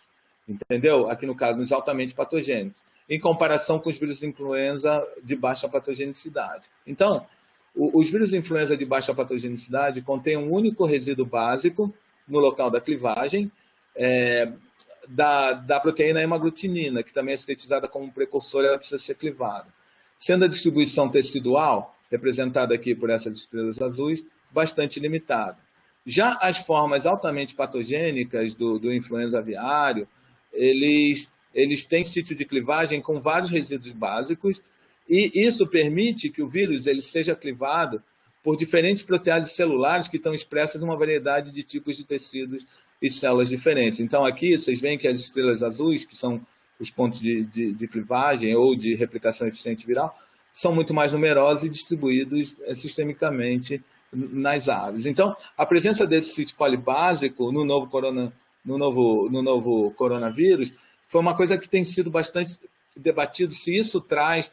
entendeu? Aqui no caso, nos altamente patogênicos, em comparação com os vírus influenza de baixa patogenicidade. Então, os vírus influenza de baixa patogenicidade contêm um único resíduo básico no local da clivagem, da proteína hemaglutinina, que também é sintetizada como precursor, ela precisa ser clivada. Sendo a distribuição tecidual, representada aqui por essas estrelas azuis, bastante limitada. Já as formas altamente patogênicas do influenza aviário, eles têm sítio de clivagem com vários resíduos básicos, e isso permite que o vírus ele seja clivado por diferentes proteases celulares que estão expressas numa variedade de tipos de tecidos e células diferentes. Então, aqui vocês veem que as estrelas azuis, que são os pontos de clivagem ou de replicação eficiente viral, são muito mais numerosos e distribuídos sistemicamente nas aves. Então, a presença desse sítio polibásico no novo coronavírus foi uma coisa que tem sido bastante debatido, se isso traz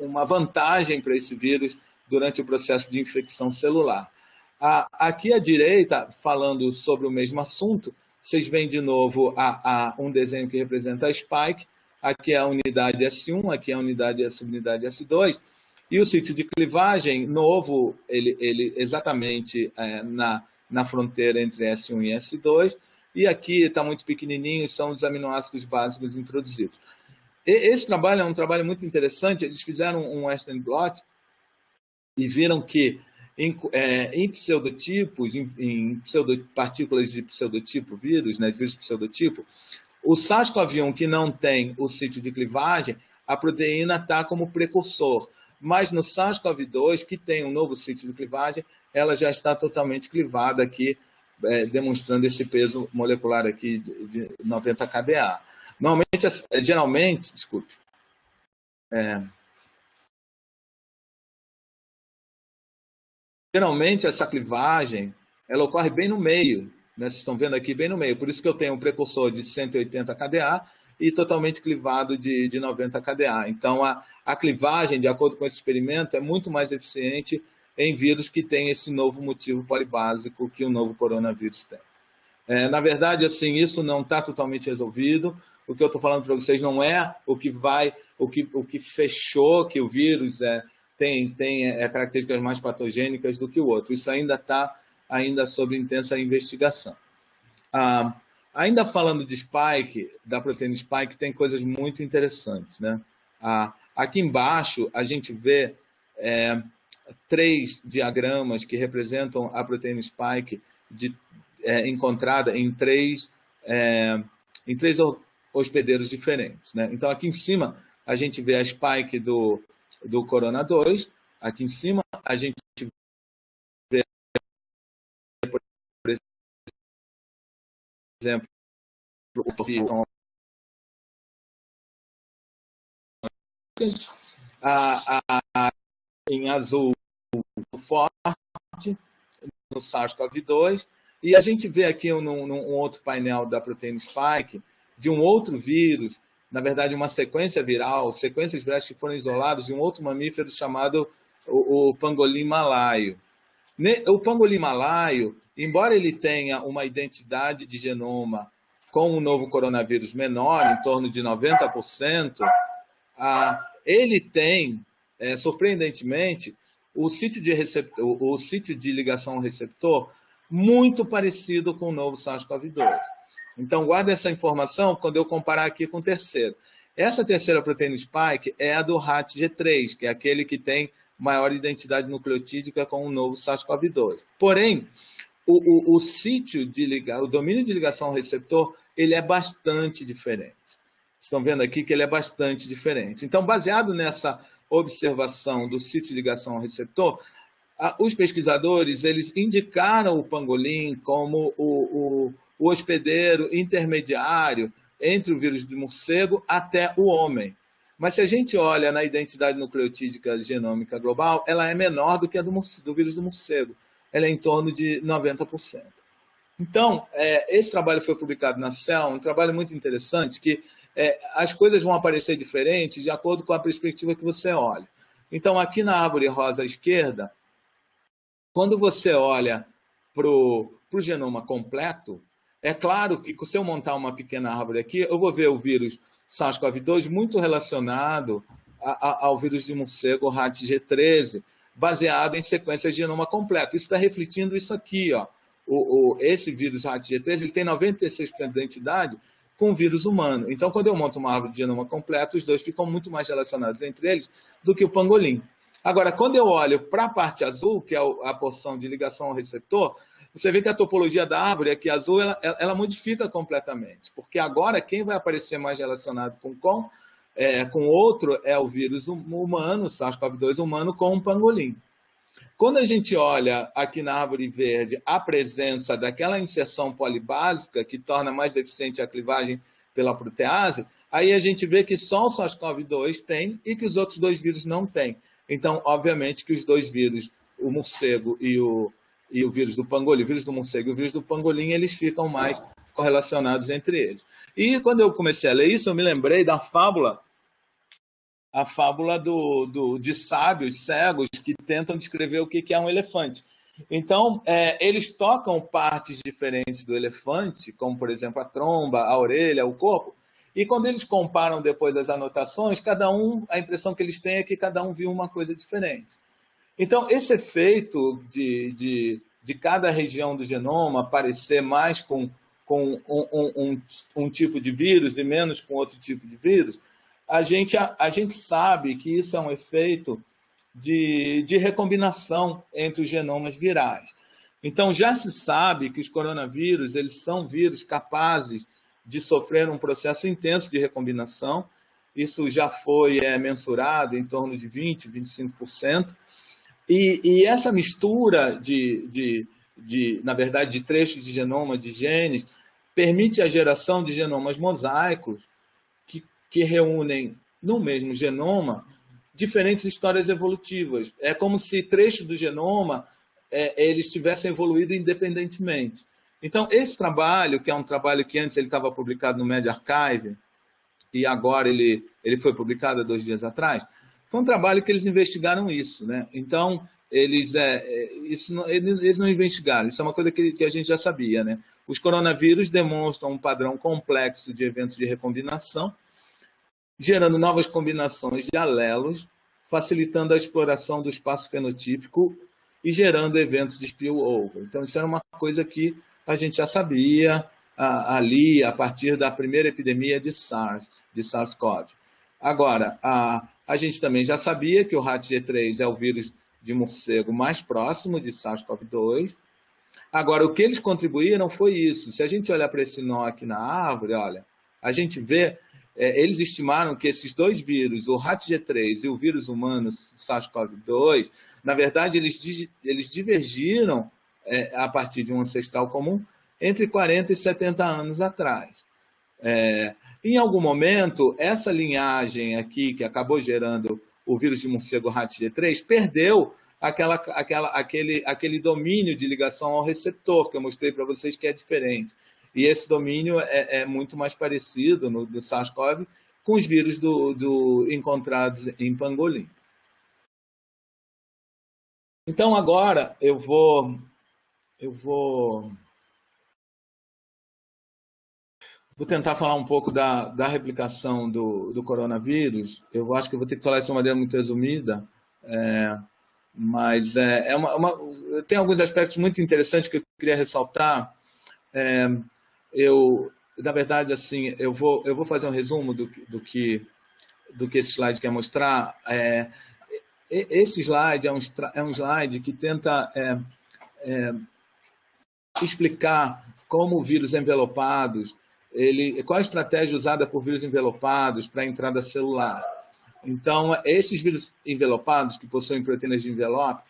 uma vantagem para esse vírus durante o processo de infecção celular. Aqui à direita, falando sobre o mesmo assunto, vocês veem de novo um desenho que representa a spike, aqui é a unidade S1, aqui é a subunidade S2, e o sítio de clivagem novo, ele exatamente na fronteira entre S1 e S2, e aqui está muito pequenininho, são os aminoácidos básicos introduzidos. Esse trabalho é um trabalho muito interessante, eles fizeram um Western blot e viram que em pseudotipos, em partículas de pseudotipo vírus, né, vírus pseudotipo, o SARS-CoV-1 que não tem o sítio de clivagem, a proteína está como precursor, mas no SARS-CoV-2, que tem um novo sítio de clivagem, ela já está totalmente clivada aqui, demonstrando esse peso molecular aqui de 90 kDa. Geralmente, essa clivagem, ela ocorre bem no meio, né? Vocês estão vendo aqui bem no meio, por isso que eu tenho um precursor de 180 kDa e totalmente clivado de 90 kDa. Então, a clivagem, de acordo com esse experimento, é muito mais eficiente em vírus que têm esse novo motivo polibásico que o novo coronavírus tem. Na verdade, assim, isso não está totalmente resolvido. O que eu estou falando para vocês não é o que fechou que o vírus tem características mais patogênicas do que o outro. Isso ainda está sob intensa investigação. Ainda falando de spike, da proteína spike, tem coisas muito interessantes, né? Aqui embaixo a gente vê 3 diagramas que representam a proteína spike encontrada em três hospedeiros diferentes, né? Então aqui em cima a gente vê a spike do do Corona 2. Aqui em cima, a gente vê, por exemplo, em azul forte, no SARS-CoV-2, e a gente vê aqui num outro painel da proteína Spike, de um outro vírus, na verdade uma sequência viral, sequências virais que foram isoladas de um outro mamífero chamado o pangolim malaio. O pangolim malaio, embora ele tenha uma identidade de genoma com o novo coronavírus menor, em torno de 90%, ele tem, surpreendentemente, o sítio de ligação ao receptor muito parecido com o novo SARS-CoV-2. Então, guarda essa informação quando eu comparar aqui com o terceiro. Essa terceira proteína Spike é a do RAT-G3, que é aquele que tem maior identidade nucleotídica com o novo SARS-CoV-2. Porém, o domínio de ligação ao receptor, ele é bastante diferente. Estão vendo aqui que ele é bastante diferente. Então, baseado nessa observação do sítio de ligação ao receptor, os pesquisadores eles indicaram o pangolim como o hospedeiro intermediário entre o vírus do morcego até o homem. Mas se a gente olha na identidade nucleotídica genômica global, ela é menor do que a do vírus do morcego. Ela é em torno de 90%. Então, esse trabalho foi publicado na Cell, um trabalho muito interessante, que as coisas vão aparecer diferentes de acordo com a perspectiva que você olha. Então, aqui na árvore rosa à esquerda, quando você olha para o genoma completo, é claro que se eu montar uma pequena árvore aqui, eu vou ver o vírus SARS-CoV-2 muito relacionado ao vírus de morcego RAT-G13, baseado em sequências de genoma completo. Isso está refletindo isso aqui, ó. Esse vírus RAT-G13 ele tem 96% de identidade com o vírus humano. Então, quando eu monto uma árvore de genoma completo, os dois ficam muito mais relacionados entre eles do que o pangolim. Agora, quando eu olho para a parte azul, que é a porção de ligação ao receptor, você vê que a topologia da árvore aqui azul, ela modifica completamente. Porque agora quem vai aparecer mais relacionado com outro é o vírus humano, o SARS-CoV-2 humano, com o pangolim. Quando a gente olha aqui na árvore verde a presença daquela inserção polibásica que torna mais eficiente a clivagem pela protease, aí a gente vê que só o SARS-CoV-2 tem e que os outros dois vírus não têm. Então, obviamente, que os dois vírus, o morcego e o vírus do pangolim, o vírus do morcego e o vírus do pangolim, eles ficam mais correlacionados entre eles. E quando eu comecei a ler isso, eu me lembrei da fábula, a fábula de sábios cegos que tentam descrever o que é um elefante. Então, eles tocam partes diferentes do elefante, como, por exemplo, a tromba, a orelha, o corpo, e quando eles comparam depois as anotações, a impressão que eles têm é que cada um viu uma coisa diferente. Então, esse efeito de cada região do genoma parecer mais com um tipo de vírus e menos com outro tipo de vírus, a gente sabe que isso é um efeito de recombinação entre os genomas virais. Então, já se sabe que os coronavírus eles são vírus capazes de sofrer um processo intenso de recombinação. Isso já foi mensurado em torno de 20%, 25%. E essa mistura na verdade, de trechos de genoma, de genes, permite a geração de genomas mosaicos que reúnem no mesmo genoma diferentes histórias evolutivas. É como se trechos do genoma eles tivessem evoluído independentemente. Então, esse trabalho, que é um trabalho que antes ele estava publicado no medRxiv, e agora ele foi publicado há 2 dias atrás, foi um trabalho que eles investigaram isso, né? Então, eles não investigaram, isso é uma coisa que a gente já sabia, né? Os coronavírus demonstram um padrão complexo de eventos de recombinação, gerando novas combinações de alelos, facilitando a exploração do espaço fenotípico e gerando eventos de spillover. Então, isso era uma coisa que a gente já sabia ali, a partir da primeira epidemia de SARS-CoV. Agora, a gente também já sabia que o RAT-G3 é o vírus de morcego mais próximo de SARS-CoV-2. Agora, o que eles contribuíram foi isso. Se a gente olhar para esse nó aqui na árvore, olha, a gente vê eles estimaram que esses dois vírus, o RAT-G3 e o vírus humano SARS-CoV-2, na verdade, eles divergiram a partir de um ancestral comum entre 40 e 70 anos atrás. Em algum momento, essa linhagem aqui, que acabou gerando o vírus de morcego RAT-G3, perdeu aquele domínio de ligação ao receptor, que eu mostrei para vocês que é diferente. E esse domínio é muito mais parecido no SARS-CoV com os vírus encontrados em pangolim. Então, agora, eu vou tentar falar um pouco da replicação do coronavírus. Eu acho que eu vou ter que falar isso de uma maneira muito resumida, mas tem alguns aspectos muito interessantes que eu queria ressaltar. Na verdade, assim, eu vou fazer um resumo do que esse slide quer mostrar. Esse slide é um slide que tenta explicar como vírus envelopados, qual a estratégia usada por vírus envelopados para a entrada celular. Então, esses vírus envelopados, que possuem proteínas de envelope,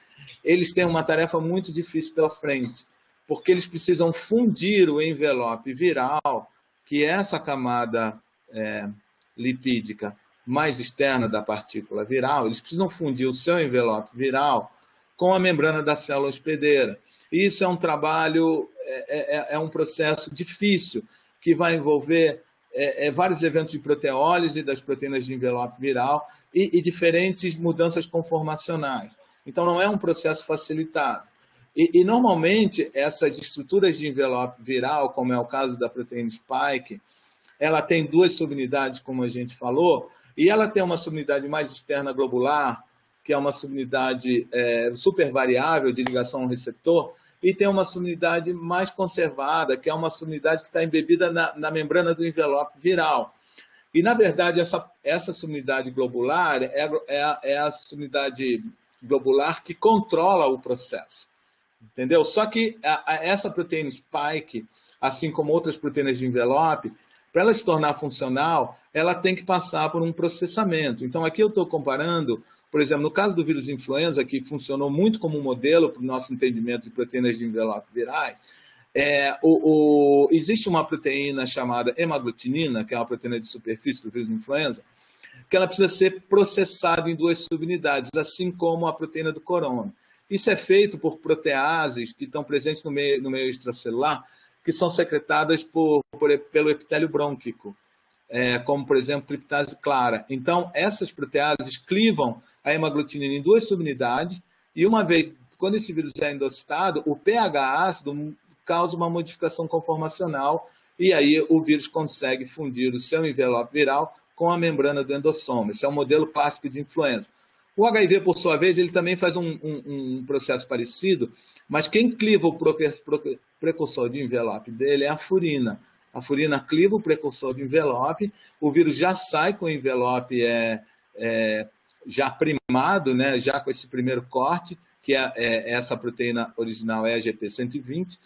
eles têm uma tarefa muito difícil pela frente, porque eles precisam fundir o envelope viral, que é essa camada lipídica mais externa da partícula viral, eles precisam fundir o seu envelope viral com a membrana da célula hospedeira. Isso é um trabalho, é um processo difícil, que vai envolver vários eventos de proteólise das proteínas de envelope viral e diferentes mudanças conformacionais. Então, não é um processo facilitado. E normalmente, essas estruturas de envelope viral, como é o caso da proteína spike, ela tem duas subunidades, como a gente falou, e ela tem uma subunidade mais externa globular, que é uma subunidade supervariável de ligação ao receptor, e tem uma subunidade mais conservada, que é uma subunidade que está embebida na membrana do envelope viral. E, na verdade, essa subunidade globular é a subunidade globular que controla o processo. Entendeu? Só que essa proteína spike, assim como outras proteínas de envelope, para ela se tornar funcional, ela tem que passar por um processamento. Então, aqui eu estou comparando, por exemplo, no caso do vírus influenza, que funcionou muito como um modelo para o nosso entendimento de proteínas de envelope virais, existe uma proteína chamada hemaglutinina, que é uma proteína de superfície do vírus influenza, que ela precisa ser processada em duas subunidades, assim como a proteína do corona. Isso é feito por proteases que estão presentes no meio extracelular, que são secretadas pelo epitélio brônquico, como, por exemplo, triptase clara. Então, essas proteases clivam a hemaglutinina em duas subunidades e, uma vez, quando esse vírus é endocitado, o pH ácido causa uma modificação conformacional e aí o vírus consegue fundir o seu envelope viral com a membrana do endossoma. Esse é um modelo clássico de influenza. O HIV, por sua vez, ele também faz um processo parecido, mas quem cliva o precursor de envelope dele é a furina. A furina cliva o precursor de envelope, o vírus já sai com o envelope já primado, né, já com esse primeiro corte, que essa proteína original é a GP120,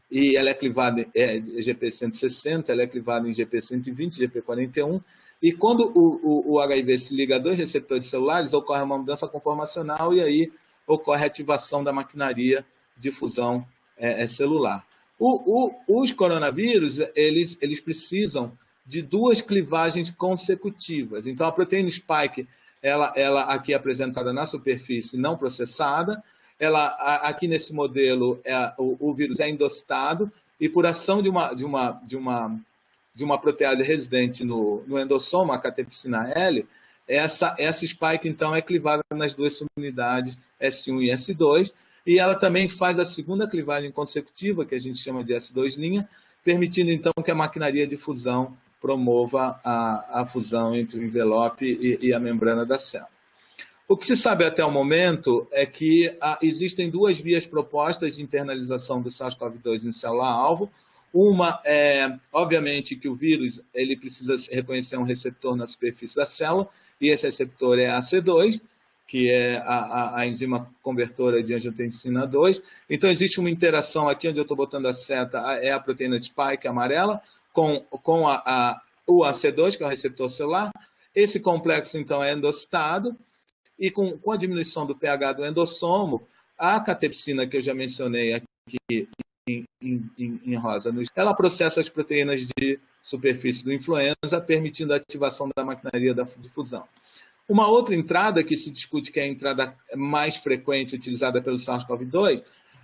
e ela é clivada em GP160, ela é clivada em GP120, GP41, e quando o HIV se liga a dois receptores celulares, ocorre uma mudança conformacional e aí ocorre a ativação da maquinaria de fusão celular. Os coronavírus, eles precisam de duas clivagens consecutivas. Então, a proteína spike, ela aqui é apresentada na superfície não processada, aqui nesse modelo, o vírus é endocitado e por ação de uma protease residente no endossoma, a catepsina L, essa spike, então, é clivada nas duas subunidades S1 e S2, e ela também faz a segunda clivagem consecutiva, que a gente chama de S2', permitindo, então, que a maquinaria de fusão promova a fusão entre o envelope e a membrana da célula. O que se sabe até o momento é que existem duas vias propostas de internalização do SARS-CoV-2 em célula-alvo. Uma é, obviamente, que o vírus ele precisa reconhecer um receptor na superfície da célula, e esse receptor é a AC2, que é a enzima convertora de angiotensina 2. Então, existe uma interação aqui, onde eu estou botando a seta, é a proteína spike amarela, com o AC2, que é o receptor celular. Esse complexo, então, é endocitado, e com a diminuição do pH do endossomo, a catepsina, que eu já mencionei aqui em rosa, ela processa as proteínas de superfície do influenza, permitindo a ativação da maquinaria da difusão. Uma outra entrada que se discute, que é a entrada mais frequente utilizada pelo SARS-CoV-2,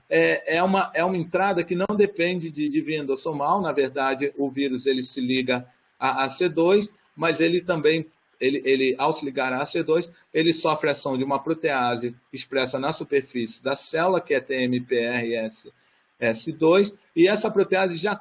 é uma entrada que não depende de via endossomal. Na verdade, o vírus ele se liga a AC2, mas ele também, ao se ligar a AC2, ele sofre a ação de uma protease expressa na superfície da célula, que é TMPRSS2, e essa protease já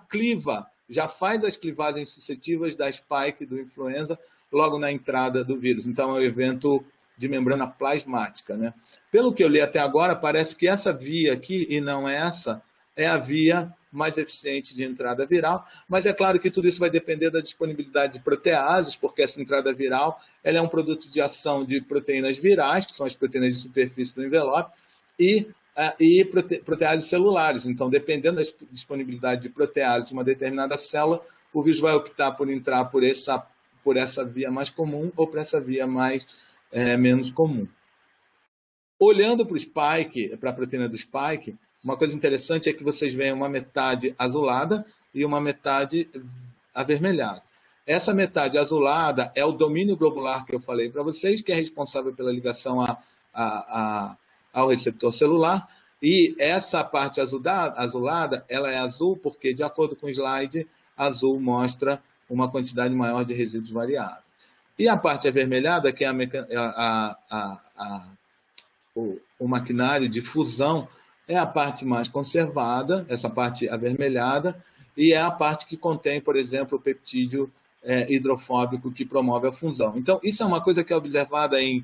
faz as clivagens suscetíveis da spike do influenza logo na entrada do vírus. Então, é um evento de membrana plasmática, né? Pelo que eu li até agora, parece que essa via aqui, e não essa, é a via mais eficiente de entrada viral, mas é claro que tudo isso vai depender da disponibilidade de proteases, porque essa entrada viral ela é um produto de ação de proteínas virais, que são as proteínas de superfície do envelope, e proteases celulares. Então, dependendo da disponibilidade de proteases de uma determinada célula, o vírus vai optar por entrar por essa via mais comum ou por essa via menos comum. Olhando para o spike, para a proteína do spike, uma coisa interessante é que vocês veem uma metade azulada e uma metade avermelhada. Essa metade azulada é o domínio globular que eu falei para vocês, que é responsável pela ligação ao receptor celular. E essa parte azulada, ela é azul porque, de acordo com o slide, azul mostra uma quantidade maior de resíduos variáveis. E a parte avermelhada, que é o maquinário de fusão, é a parte mais conservada, essa parte avermelhada, e é a parte que contém, por exemplo, o peptídeo hidrofóbico que promove a fusão. Então, isso é uma coisa que é observada em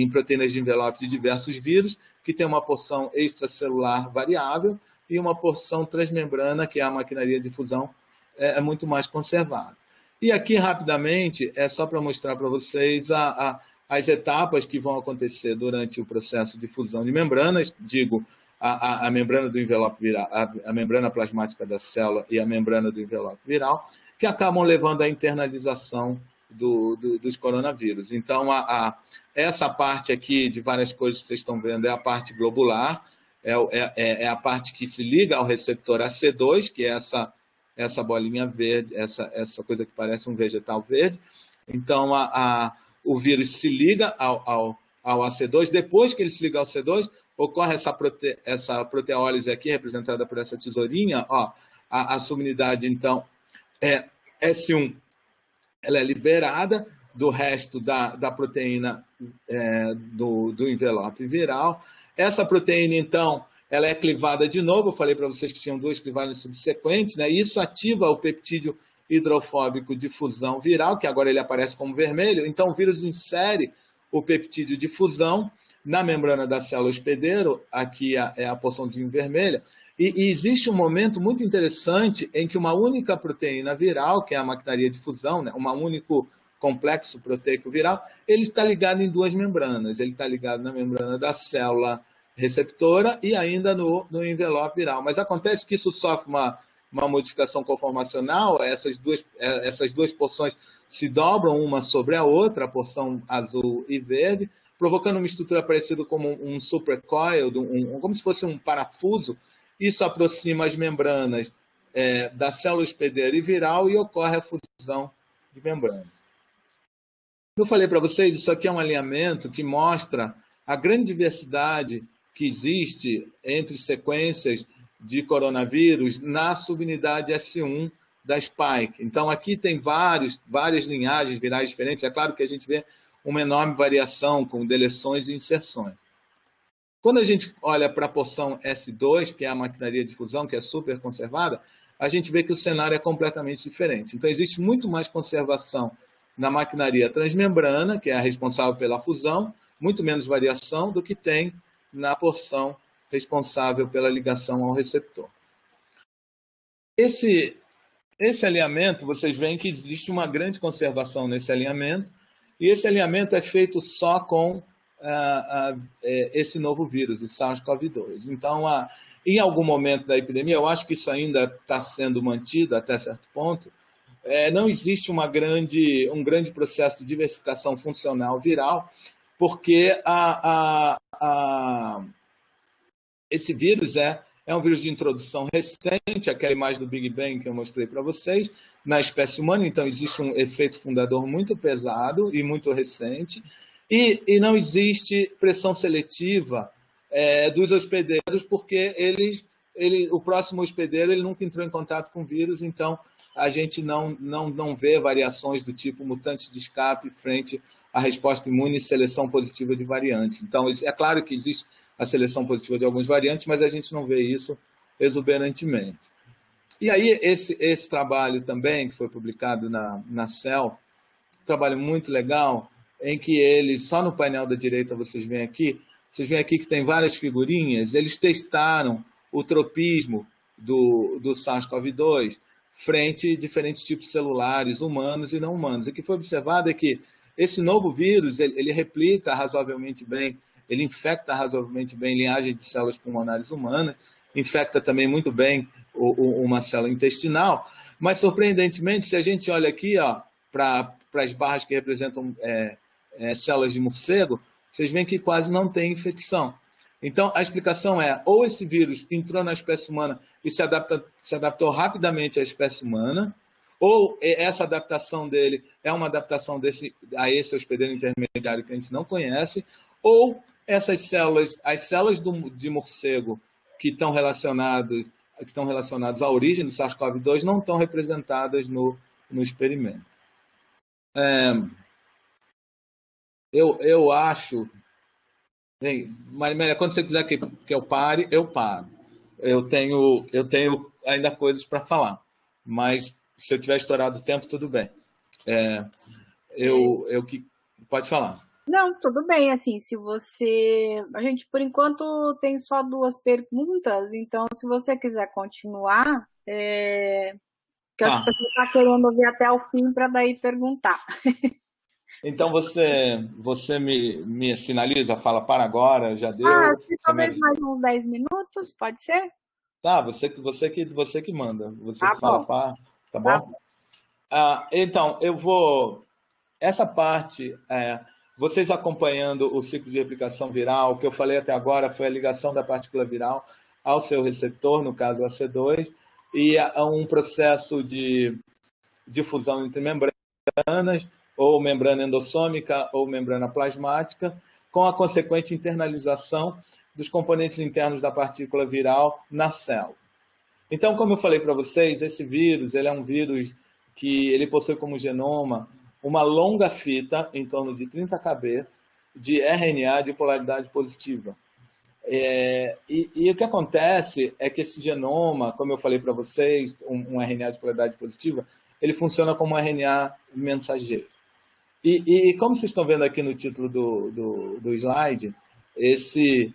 proteínas de envelope de diversos vírus, que tem uma porção extracelular variável e uma porção transmembrana, que é a maquinaria de fusão, é muito mais conservada. E aqui, rapidamente, é só para mostrar para vocês as etapas que vão acontecer durante o processo de fusão de membranas, a membrana do envelope viral, a membrana plasmática da célula e a membrana do envelope viral, que acabam levando à internalização dos coronavírus. Então, essa parte aqui de várias coisas que vocês estão vendo é a parte globular, é a parte que se liga ao receptor AC2, que é essa bolinha verde, essa coisa que parece um vegetal verde. Então, o vírus se liga ao AC2. Depois que ele se liga ao C2, ocorre essa proteólise aqui, representada por essa tesourinha. A subunidade, então, S1, ela é liberada do resto da proteína do envelope viral. Essa proteína, então, ela é clivada de novo. Eu falei para vocês que tinham duas clivagens subsequentes, né? Isso ativa o peptídeo hidrofóbico de fusão viral, que agora ele aparece como vermelho. Então, o vírus insere o peptídeo de fusão na membrana da célula hospedeiro, aqui é a porçãozinha vermelha, e existe um momento muito interessante em que uma única proteína viral, que é a maquinaria de fusão, né? Um único complexo proteico viral, ele está ligado em duas membranas. Ele está ligado na membrana da célula receptora e ainda no envelope viral. Mas acontece que isso sofre uma modificação conformacional, essas duas porções se dobram uma sobre a outra, a porção azul e verde, provocando uma estrutura parecida como um supercoil, como se fosse um parafuso. Isso aproxima as membranas da célula hospedeira e viral e ocorre a fusão de membranas. Eu falei para vocês, isso aqui é um alinhamento que mostra a grande diversidade que existe entre sequências de coronavírus na subunidade S1 da spike. Então, aqui tem várias linhagens virais diferentes. É claro que a gente vê uma enorme variação com deleções e inserções. Quando a gente olha para a porção S2, que é a maquinaria de fusão, que é super conservada, a gente vê que o cenário é completamente diferente. Então, existe muito mais conservação na maquinaria transmembrana, que é a responsável pela fusão, muito menos variação do que tem na porção responsável pela ligação ao receptor. Esse alinhamento, vocês veem que existe uma grande conservação nesse alinhamento, e esse alinhamento é feito só com esse novo vírus, o SARS-CoV-2. Então, em algum momento da epidemia, eu acho que isso ainda está sendo mantido até certo ponto, não existe um grande processo de diversificação funcional viral, porque esse vírus é um vírus de introdução recente, aquela imagem do Big Bang que eu mostrei para vocês, na espécie humana, então existe um efeito fundador muito pesado e muito recente, e não existe pressão seletiva dos hospedeiros, porque o próximo hospedeiro ele nunca entrou em contato com o vírus, então a gente não vê variações do tipo mutante de escape frente à resposta imune e seleção positiva de variantes. Então, é claro que existe a seleção positiva de algumas variantes, mas a gente não vê isso exuberantemente. E aí, esse trabalho também, que foi publicado na Cell, um trabalho muito legal, em que eles, só no painel da direita vocês veem aqui que tem várias figurinhas, eles testaram o tropismo do SARS-CoV-2 frente a diferentes tipos celulares, humanos e não humanos. O que foi observado é que esse novo vírus, ele replica razoavelmente bem, ele infecta razoavelmente bem linhagens de células pulmonares humanas, infecta também muito bem uma célula intestinal, mas, surpreendentemente, se a gente olha aqui para as barras que representam células de morcego, vocês veem que quase não tem infecção. Então, a explicação ou esse vírus entrou na espécie humana e se adaptou rapidamente à espécie humana, ou essa adaptação dele é uma adaptação a esse hospedeiro intermediário que a gente não conhece, ou essas células, as células de morcego que estão relacionadas à origem do SARS-CoV-2 não estão representadas no experimento. Eu acho... Bem, Marimélia, quando você quiser que eu pare, eu paro. Eu tenho ainda coisas para falar, mas se eu tiver estourado o tempo, tudo bem. Pode falar. Não, tudo bem, assim, se você... A gente, por enquanto, tem só 2 perguntas, então, se você quiser continuar, que eu acho que você está querendo ouvir até o fim para daí perguntar. Então, você me sinaliza, fala para agora, já deu? Talvez mais uns 10 minutos, pode ser? Tá, você que manda. Você que fala para, tá bom? Tá bom. Então, eu vou... Essa parte, vocês acompanhando o ciclo de replicação viral, o que eu falei até agora foi a ligação da partícula viral ao seu receptor, no caso a C2, e um processo de difusão entre membranas, ou membrana endossômica ou membrana plasmática, com a consequente internalização dos componentes internos da partícula viral na célula. Então, como eu falei para vocês, esse vírus ele é um vírus que ele possui como genoma uma longa fita, em torno de 30 kb, de RNA de polaridade positiva. E o que acontece é que esse genoma, como eu falei para vocês, um RNA de polaridade positiva, ele funciona como um RNA mensageiro. E como vocês estão vendo aqui no título do slide, esse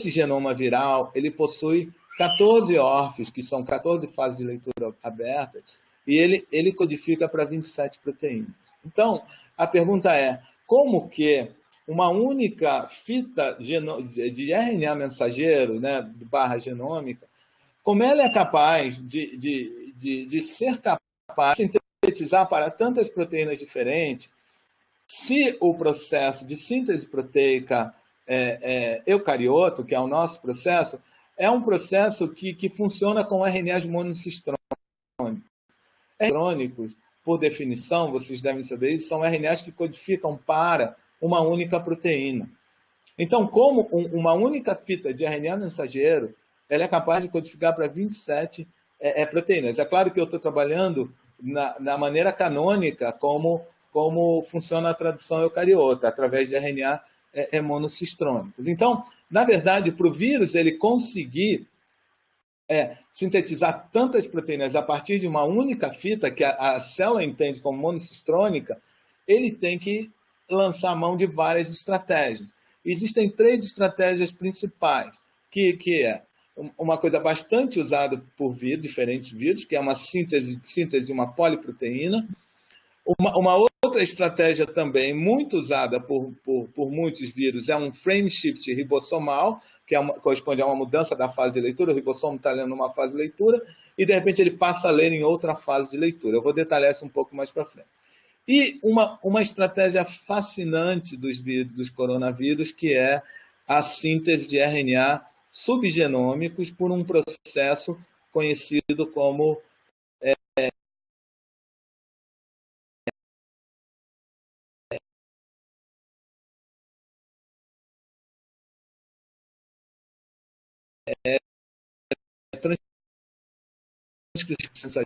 genoma viral ele possui 14 ORFs, que são 14 fases de leitura abertas, e ele codifica para 27 proteínas. Então, a pergunta é, como que uma única fita de RNA mensageiro, né, barra genômica, como ela é capaz de ser capaz de sintetizar para tantas proteínas diferentes, se o processo de síntese proteica eucarioto, que é o nosso processo, é um processo que funciona com RNAs mononcistrônicos. Crônicos, por definição, vocês devem saber isso, são RNAs que codificam para uma única proteína. Então, como uma única fita de RNA mensageiro, ela é capaz de codificar para 27 proteínas. É claro que eu estou trabalhando na maneira canônica como funciona a tradução eucariota, através de RNA mononcistrônicos. Então, na verdade, para o vírus ele conseguir sintetizar tantas proteínas a partir de uma única fita, que a célula entende como mononcistrônica, ele tem que lançar mão de várias estratégias. Existem 3 estratégias principais, que é uma coisa bastante usada por diferentes vírus, que é uma síntese de uma poliproteína. Uma outra outra estratégia também muito usada por muitos vírus é um frame shift ribossomal, que corresponde a uma mudança da fase de leitura. O ribossomo está lendo uma fase de leitura e, de repente, ele passa a ler em outra fase de leitura. Eu vou detalhar isso um pouco mais para frente. E uma estratégia fascinante dos coronavírus, que é a síntese de RNA subgenômicos por um processo conhecido como transcrição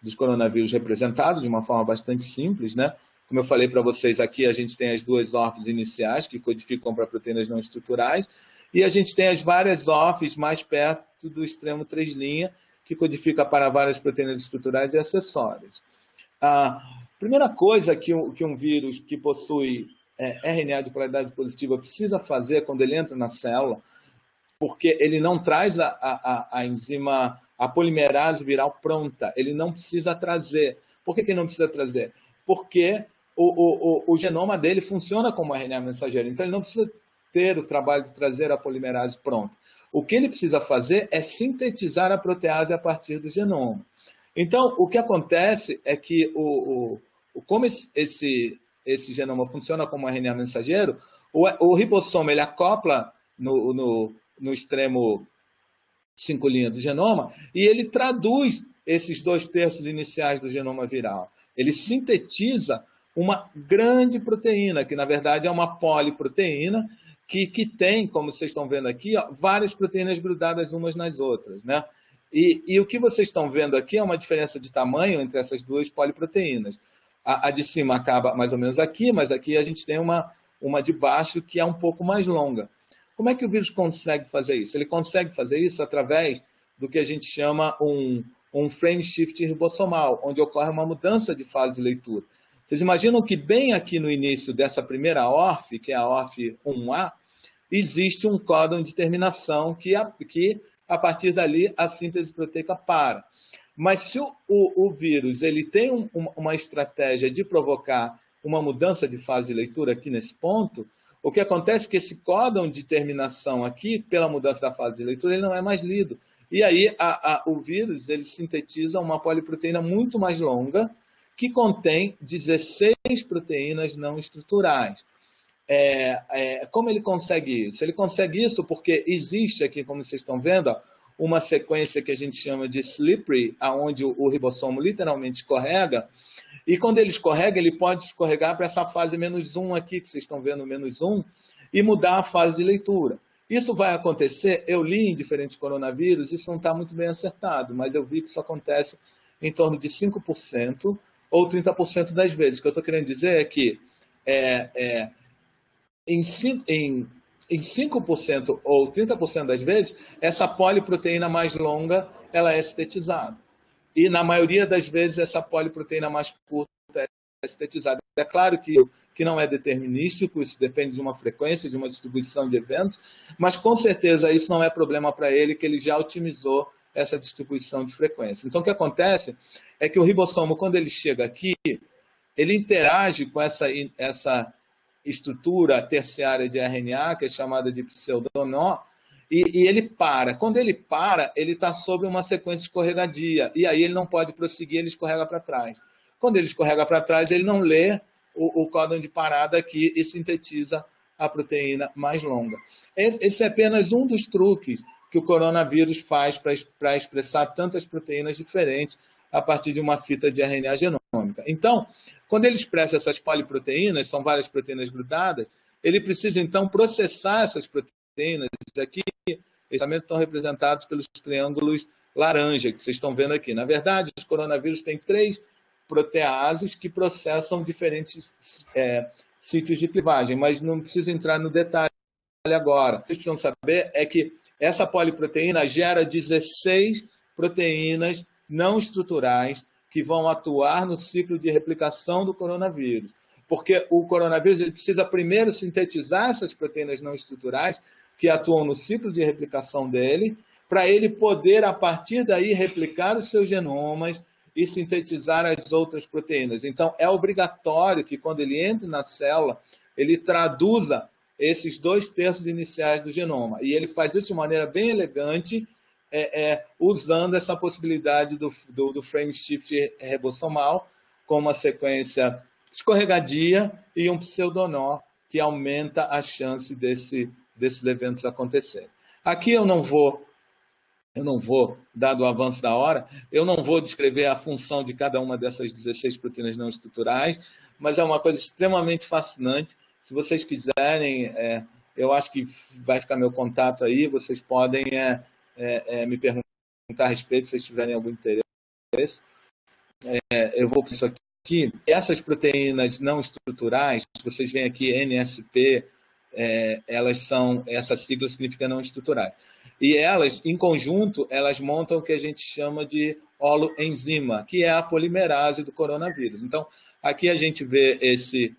dos coronavírus representados de uma forma bastante simples, né? Como eu falei para vocês, aqui a gente tem as duas ORFs iniciais, que codificam para proteínas não estruturais, e a gente tem as várias ORFs mais perto do extremo 3' que codifica para várias proteínas estruturais e acessórias. A primeira coisa que um vírus que possui RNA de polaridade positiva precisa fazer quando ele entra na célula, porque ele não traz a enzima, a polimerase viral pronta, ele não precisa trazer. Por que ele não precisa trazer? Porque o genoma dele funciona como RNA mensageiro, então ele não precisa ter o trabalho de trazer a polimerase pronta. O que ele precisa fazer é sintetizar a protease a partir do genoma. Então, o que acontece é que, como esse genoma funciona como RNA mensageiro, o ribossomo ele acopla no extremo 5' do genoma e ele traduz esses 2/3 iniciais do genoma viral. Ele sintetiza uma grande proteína, que na verdade é uma poliproteína, que tem, como vocês estão vendo aqui, ó, várias proteínas grudadas umas nas outras, né? E o que vocês estão vendo aqui é uma diferença de tamanho entre essas duas poliproteínas. A de cima acaba mais ou menos aqui, mas aqui a gente tem uma de baixo que é um pouco mais longa. Como é que o vírus consegue fazer isso? Ele consegue fazer isso através do que a gente chama um frame shift ribossomal, onde ocorre uma mudança de fase de leitura. Vocês imaginam que bem aqui no início dessa primeira ORF, que é a ORF 1A, existe um códon de terminação que a partir dali a síntese proteica para. Mas se o vírus ele tem uma estratégia de provocar uma mudança de fase de leitura aqui nesse ponto, o que acontece é que esse códon de terminação aqui, pela mudança da fase de leitura, ele não é mais lido. E aí o vírus ele sintetiza uma poliproteína muito mais longa, que contém 16 proteínas não estruturais. Como ele consegue isso? Ele consegue isso porque existe aqui, como vocês estão vendo, ó, uma sequência que a gente chama de slippery, onde o ribossomo literalmente escorrega, e quando ele escorrega, ele pode escorregar para essa fase -1 aqui, que vocês estão vendo, -1, e mudar a fase de leitura. Isso vai acontecer, eu li em diferentes coronavírus, isso não está muito bem acertado, mas eu vi que isso acontece em torno de 5% ou 30% das vezes. O que eu estou querendo dizer é que em 5% ou 30% das vezes, essa poliproteína mais longa ela é sintetizada. E, na maioria das vezes, essa poliproteína mais curta é sintetizada. É claro que não é determinístico, isso depende de uma frequência, de uma distribuição de eventos, mas, com certeza, isso não é problema para ele, que ele já otimizou essa distribuição de frequência. Então, o que acontece é que o ribossomo, quando ele chega aqui, ele interage com essa estrutura terciária de RNA, que é chamada de pseudonó, e ele para. Quando ele para, ele está sobre uma sequência escorregadia, e aí ele não pode prosseguir, ele escorrega para trás. Quando ele escorrega para trás, ele não lê o códon de parada aqui e sintetiza a proteína mais longa. Esse é apenas um dos truques que o coronavírus faz para expressar tantas proteínas diferentes a partir de uma fita de RNA genômica. Então, quando ele expressa essas poliproteínas, são várias proteínas grudadas, ele precisa, então, processar essas proteínas. Aqui, eles também estão representados pelos triângulos laranja, que vocês estão vendo aqui. Na verdade, os coronavírus têm 3 proteases que processam diferentes sítios de clivagem, mas não preciso entrar no detalhe agora. O que vocês precisam saber é que essa poliproteína gera 16 proteínas não estruturais que vão atuar no ciclo de replicação do coronavírus. Porque o coronavírus ele precisa primeiro sintetizar essas proteínas não estruturais que atuam no ciclo de replicação dele, para ele poder, a partir daí, replicar os seus genomas e sintetizar as outras proteínas. Então, é obrigatório que, quando ele entre na célula, ele traduza esses 2/3 iniciais do genoma. E ele faz isso de maneira bem elegante, usando essa possibilidade do frame shift ribossomal, com uma sequência escorregadia e um pseudonó, que aumenta a chance desses eventos acontecerem. Aqui eu não vou, dado o avanço da hora, eu não vou descrever a função de cada uma dessas 16 proteínas não estruturais, mas é uma coisa extremamente fascinante. Se vocês quiserem, eu acho que vai ficar meu contato aí, vocês podem me perguntar a respeito, se vocês tiverem algum interesse. Eu vou para isso aqui. Essas proteínas não estruturais, vocês veem aqui NSP, essa sigla significa não estruturais. E elas, em conjunto, elas montam o que a gente chama de holoenzima, que é a polimerase do coronavírus. Então, aqui a gente vê esse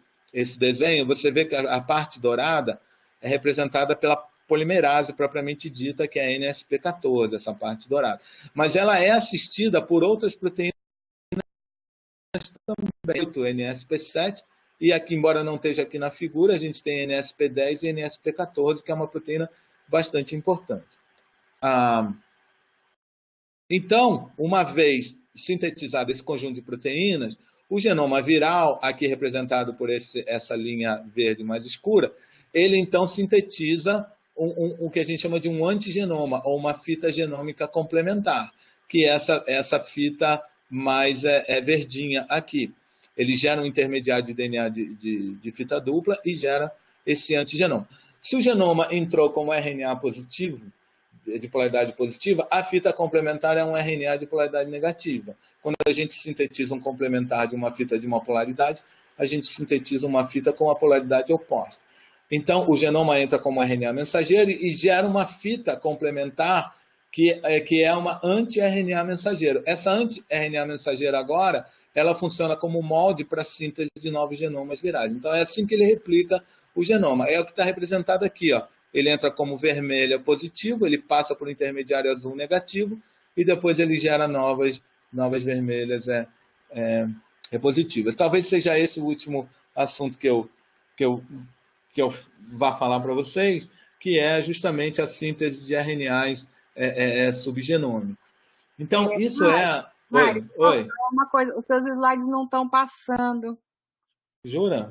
desenho, você vê que a parte dourada é representada pela polimerase propriamente dita, que é a NSP14, essa parte dourada. Mas ela é assistida por outras proteínas também, o NSP7, e aqui, embora não esteja aqui na figura, a gente tem NSP10 e NSP14, que é uma proteína bastante importante. Então, uma vez sintetizado esse conjunto de proteínas, o genoma viral, aqui representado por essa linha verde mais escura, ele então sintetiza o que a gente chama de um antigenoma, ou uma fita genômica complementar, que é essa fita mais verdinha aqui. Ele gera um intermediário de DNA de fita dupla e gera esse antigenoma. Se o genoma entrou como RNA positivo, de polaridade positiva, a fita complementar é um RNA de polaridade negativa. Quando a gente sintetiza um complementar de uma fita de uma polaridade, a gente sintetiza uma fita com a polaridade oposta. Então, o genoma entra como RNA mensageiro e gera uma fita complementar que é uma anti-RNA mensageiro. Essa anti-RNA mensageiro agora, ela funciona como molde para a síntese de novos genomas virais. Então, é assim que ele replica o genoma. É o que está representado aqui, ó. Ele entra como vermelho positivo, ele passa por intermediário azul negativo e depois ele gera novas vermelhas positivas. Talvez seja esse o último assunto que eu vá falar para vocês, que é justamente a síntese de RNAs subgenômicos. Então, isso Mário, Oi. uma coisa, os seus slides não estão passando. Jura?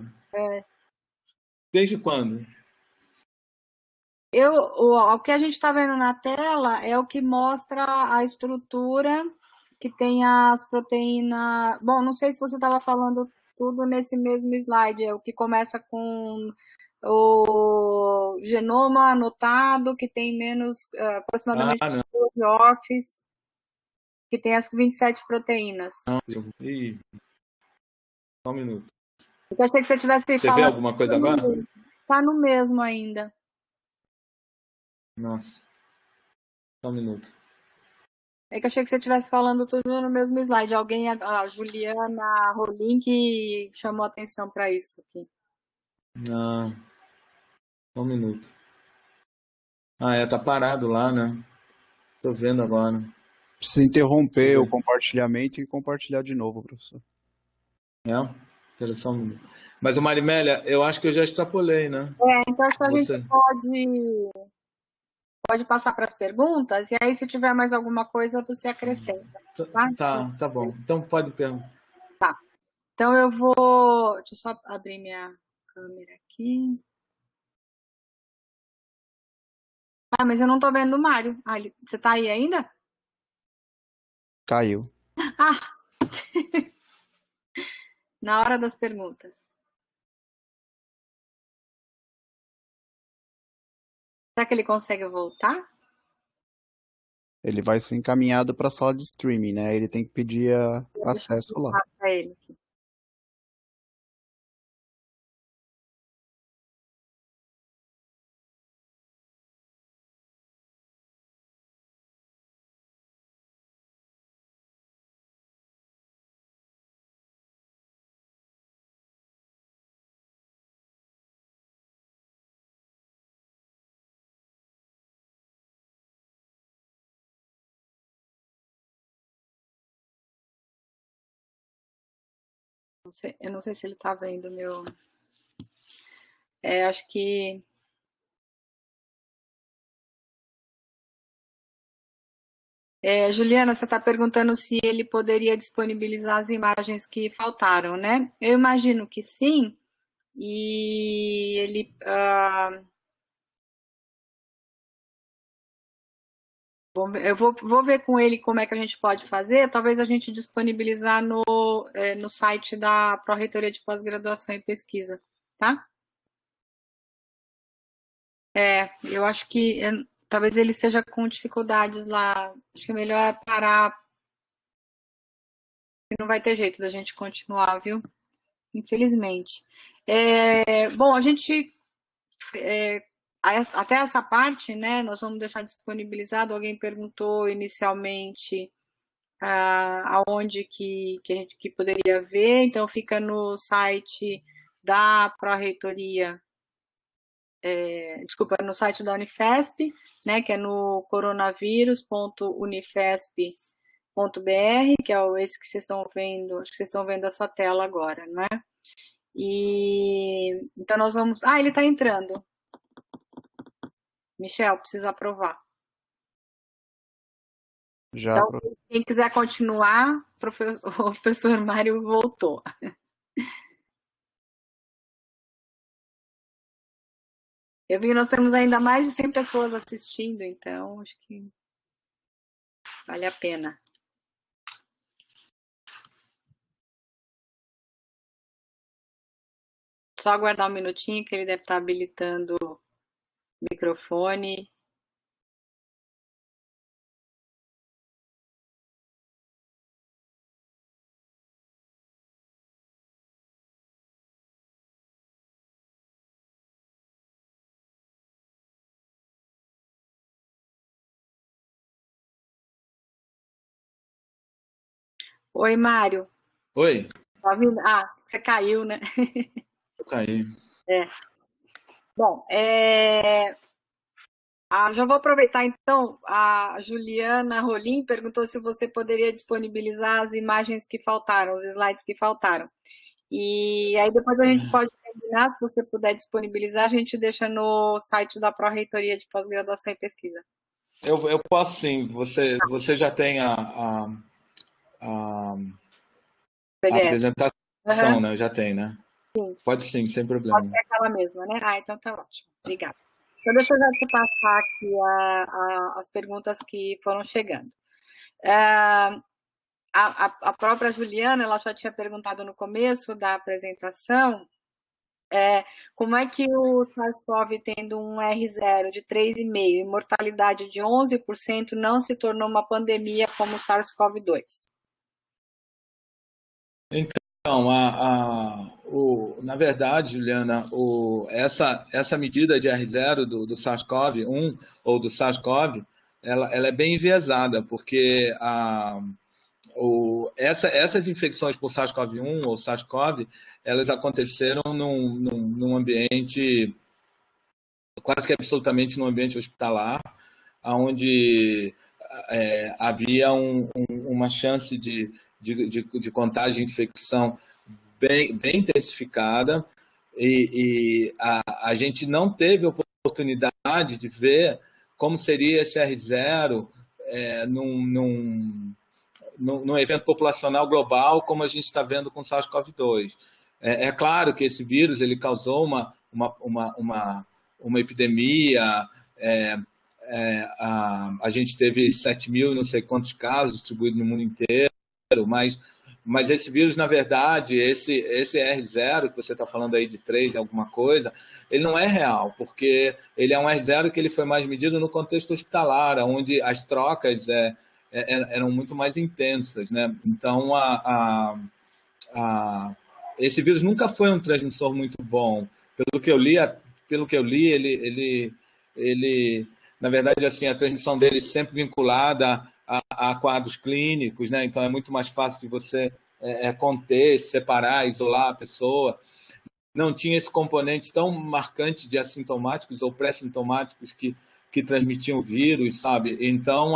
Desde quando? O que a gente está vendo na tela é o que mostra a estrutura que tem as proteínas. Bom, não sei se você estava falando tudo nesse mesmo slide, é o que começa com o genoma anotado, que tem menos, aproximadamente 12 ORFs, que tem as 27 proteínas. Ih, só um minuto. Eu achei que você tivesse Você vê alguma coisa agora? Está no mesmo ainda. Nossa. Só um minuto. É que eu achei que você estivesse falando tudo no mesmo slide. Alguém, a Juliana Rolim, que chamou atenção para isso aqui. Só um minuto. Tá parado lá, né? Tô vendo agora. Precisa interromper o compartilhamento e compartilhar de novo, professor. Espera só um minuto. Mas, Marimélia, eu acho que eu já extrapolei, né? Então acho que a gente pode passar para as perguntas, e aí se tiver mais alguma coisa, você acrescenta. Tá bom. Então pode perguntar. Tá. Então eu vou... Deixa eu só abrir minha câmera aqui. Mas eu não estou vendo o Mário. Você está aí ainda? Caiu. Na hora das perguntas. Será que ele consegue voltar? Ele vai ser encaminhado para a sala de streaming, né? Ele tem que pedir acesso lá. Para ele aqui. Eu não sei se ele está vendo meu. Acho que. Juliana, você está perguntando se ele poderia disponibilizar as imagens que faltaram, né? Eu imagino que sim, e ele. Eu vou ver com ele como é que a gente pode fazer, talvez a gente disponibilizar no site da Pró-Reitoria de Pós-Graduação e Pesquisa, tá? Eu acho que talvez ele esteja com dificuldades lá, acho que é melhor parar, não vai ter jeito da gente continuar, viu? Infelizmente. Bom, a gente, até essa parte, né, nós vamos deixar disponibilizado. Alguém perguntou inicialmente aonde que poderia ver, então fica no site da Pró-Reitoria, desculpa, no site da Unifesp, né, que é no coronavírus.unifesp.br, que é esse que vocês estão vendo, acho que vocês estão vendo essa tela agora, né? E então nós vamos. Ele está entrando. Michel, precisa aprovar. Já. Então, quem quiser continuar, o professor Mário voltou. Eu vi que nós temos ainda mais de 100 pessoas assistindo, então acho que vale a pena. Só aguardar um minutinho que ele deve estar habilitando o microfone. Oi, Mário. Oi. Tá ouvindo? Você caiu, né? Eu caí. Bom, já vou aproveitar então. A Juliana Rolim perguntou se você poderia disponibilizar as imagens que faltaram, os slides que faltaram. E aí depois a gente pode terminar, se você puder disponibilizar, a gente deixa no site da Pró-Reitoria de Pós-Graduação e Pesquisa. Eu posso sim. Você já tem a apresentação, né? Já tem, né? Sim. Pode sim, sem problema. Pode ser aquela mesma, né? Então tá ótimo. Obrigada. Então deixa eu já te passar aqui as perguntas que foram chegando. A própria Juliana, ela já tinha perguntado no começo da apresentação como é que o SARS-CoV, tendo um R0 de 3,5 e mortalidade de 11%, não se tornou uma pandemia como o SARS-CoV-2? Então, na verdade, Juliana, essa medida de R0 do SARS-CoV-1 ou do SARS-CoV, ela é bem enviesada, porque essas infecções por SARS-CoV-1 ou SARS-CoV, elas aconteceram num ambiente, quase que absolutamente num ambiente hospitalar, onde havia uma chance de contágio e infecção bem intensificada, e a gente não teve oportunidade de ver como seria esse R0 num evento populacional global, como a gente está vendo com o SARS-CoV-2. É claro que esse vírus ele causou uma epidemia, a gente teve 7.000 não sei quantos casos distribuídos no mundo inteiro, mas esse vírus, na verdade, esse R0 que você está falando aí de 3, alguma coisa, ele não é real, porque ele é um R0 que ele foi mais medido no contexto hospitalar, onde as trocas eram muito mais intensas, né? Então, esse vírus nunca foi um transmissor muito bom. Pelo que eu li, ele na verdade, assim, a transmissão dele é sempre vinculada a quadros clínicos, né? Então é muito mais fácil de você conter, separar, isolar a pessoa. Não tinha esse componente tão marcante de assintomáticos ou pré-sintomáticos que transmitiam o vírus, sabe? Então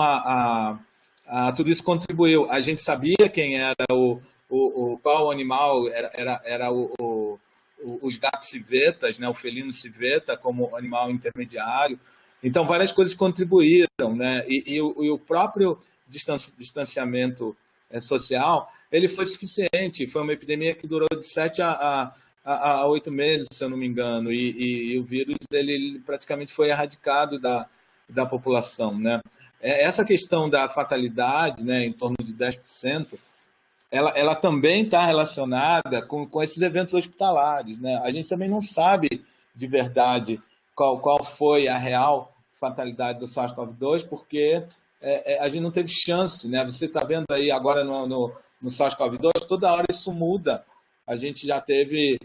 tudo isso contribuiu. A gente sabia quem era qual animal era os gatos civetas, né? O felino civeta como animal intermediário. Então, várias coisas contribuíram, né? E o próprio distanciamento social, ele foi suficiente. Foi uma epidemia que durou de 7 a 8 meses, se eu não me engano, e o vírus ele praticamente foi erradicado da população, né? Essa questão da fatalidade, né, em torno de 10%, ela também está relacionada com esses eventos hospitalares, né? A gente também não sabe de verdade qual foi a real fatalidade do SARS-CoV-2, porque a gente não teve chance, né? Você está vendo aí agora no SARS-CoV-2, toda hora isso muda. A gente já teve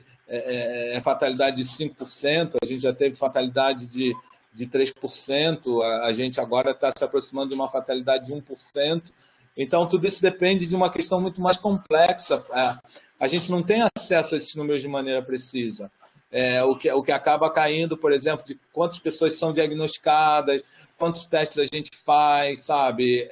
fatalidade de 5%, a gente já teve fatalidade de 3%, a gente agora está se aproximando de uma fatalidade de 1%. Então, tudo isso depende de uma questão muito mais complexa. A gente não tem acesso a esses números de maneira precisa. O que acaba caindo, por exemplo, de quantas pessoas são diagnosticadas, quantos testes a gente faz, sabe?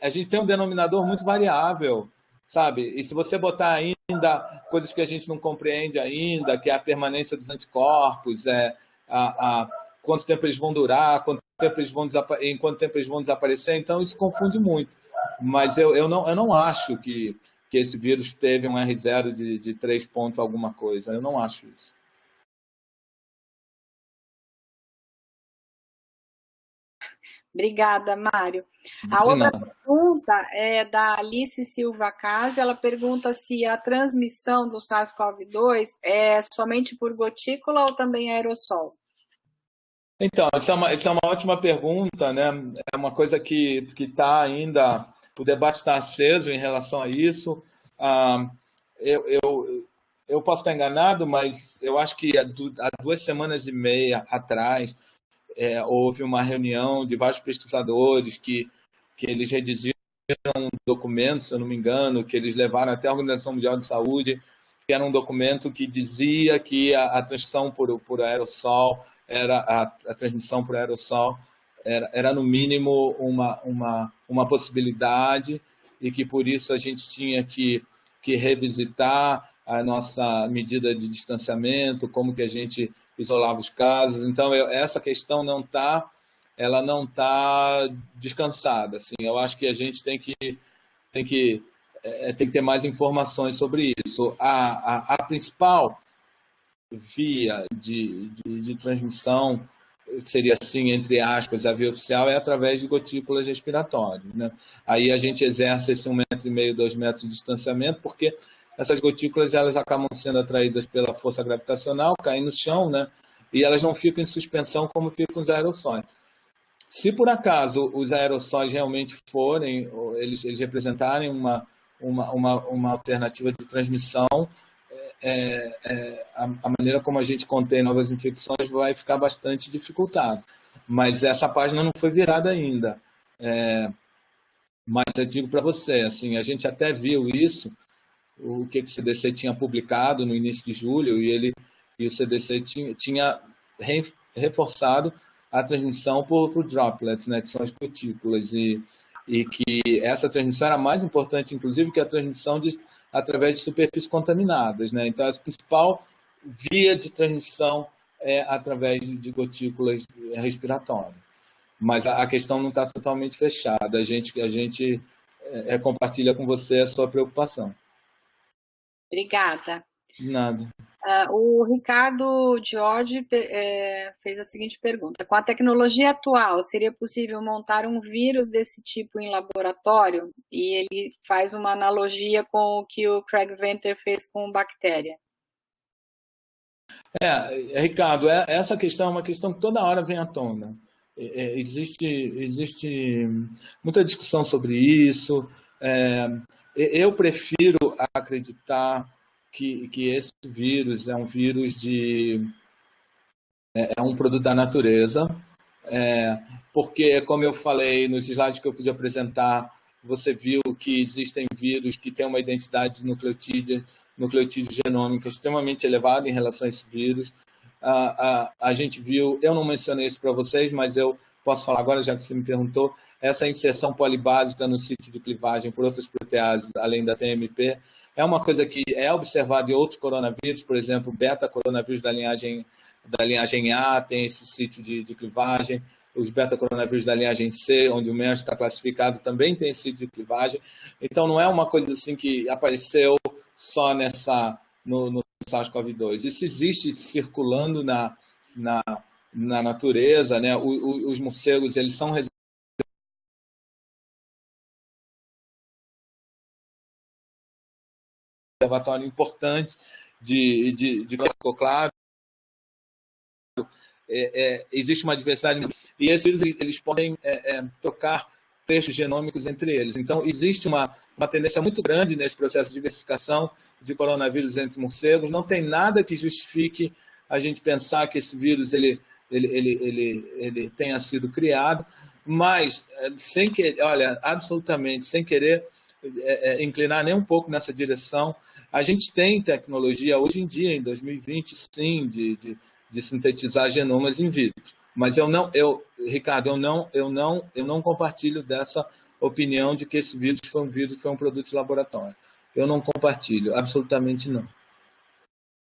A gente tem um denominador muito variável, sabe? E se você botar ainda coisas que a gente não compreende ainda, que é a permanência dos anticorpos, quanto tempo eles vão durar, em quanto tempo eles vão desaparecer, então isso confunde muito. Mas eu não acho que esse vírus teve um R0 de 3 pontos alguma coisa. Eu não acho isso. Obrigada, Mário. A outra pergunta é da Alice Silva Casi. Ela pergunta se a transmissão do SARS-CoV-2 é somente por gotícula ou também aerossol? Então, isso é uma ótima pergunta, né? É uma coisa que está ainda, o debate está aceso em relação a isso. Eu posso estar enganado, mas eu acho que há 2 semanas e meia atrás houve uma reunião de vários pesquisadores que eles redigiram um documento, se eu não me engano, que eles levaram até a Organização Mundial de Saúde, que era um documento que dizia que a transmissão por aerossol a transmissão por aerossol era no mínimo uma possibilidade e que por isso a gente tinha que revisitar a nossa medida de distanciamento, como que a gente isolava os casos. Então, essa questão não está descansada. Assim. Eu acho que a gente tem que ter mais informações sobre isso. A principal via de transmissão, que seria assim, entre aspas, a via oficial, é através de gotículas respiratórias. Né? Aí a gente exerce esse 1,5 metro, 2 metros de distanciamento, porque essas gotículas elas acabam sendo atraídas pela força gravitacional, caem no chão, né? E elas não ficam em suspensão como ficam os aerossóis. Se por acaso os aerossóis realmente forem, eles representarem uma alternativa de transmissão, a maneira como a gente contém novas infecções vai ficar bastante dificultada. Mas essa página não foi virada ainda. Mas eu digo para você, assim, a gente até viu isso, o que o CDC tinha publicado no início de julho, e o CDC tinha reforçado a transmissão por droplets, né, que são as gotículas, e que essa transmissão era mais importante, inclusive, que a transmissão através de superfícies contaminadas. Né? Então, a principal via de transmissão é através de gotículas respiratórias. Mas a questão não está totalmente fechada. A gente compartilha com você a sua preocupação. Obrigada. De nada. O Ricardo Jorge fez a seguinte pergunta. Com a tecnologia atual, seria possível montar um vírus desse tipo em laboratório? E ele faz uma analogia com o que o Craig Venter fez com bactéria. Ricardo, essa questão é uma questão que toda hora vem à tona. Existe muita discussão sobre isso. Eu prefiro acreditar que esse vírus é um vírus é um produto da natureza, porque, como eu falei nos slides que eu pude apresentar, você viu que existem vírus que têm uma identidade nucleotídeo genômica extremamente elevada em relação a esse vírus. A gente viu, eu não mencionei isso para vocês, mas eu posso falar agora, já que você me perguntou, essa inserção polibásica no sítio de clivagem por outras proteases, além da TMP, é uma coisa que é observada em outros coronavírus, por exemplo, beta-coronavírus da linhagem A tem esse sítio de clivagem, os beta-coronavírus da linhagem C, onde o MERS está classificado, também tem esse sítio de clivagem. Então, não é uma coisa assim que apareceu só no SARS-CoV-2. Isso existe circulando na natureza, né? Os morcegos, eles são reservatório importante de claro. Existe uma diversidade e esses vírus eles podem trocar trechos genômicos entre eles. Então, existe uma tendência muito grande nesse processo de diversificação de coronavírus entre morcegos. Não tem nada que justifique a gente pensar que esse vírus ele tenha sido criado, mas sem querer, olha, absolutamente sem querer inclinar nem um pouco nessa direção. A gente tem tecnologia hoje em dia, em 2020, sim, de sintetizar genomas em vírus. Mas Ricardo, eu não compartilho dessa opinião de que esse vírus foi um produto de laboratório. Eu não compartilho, absolutamente não.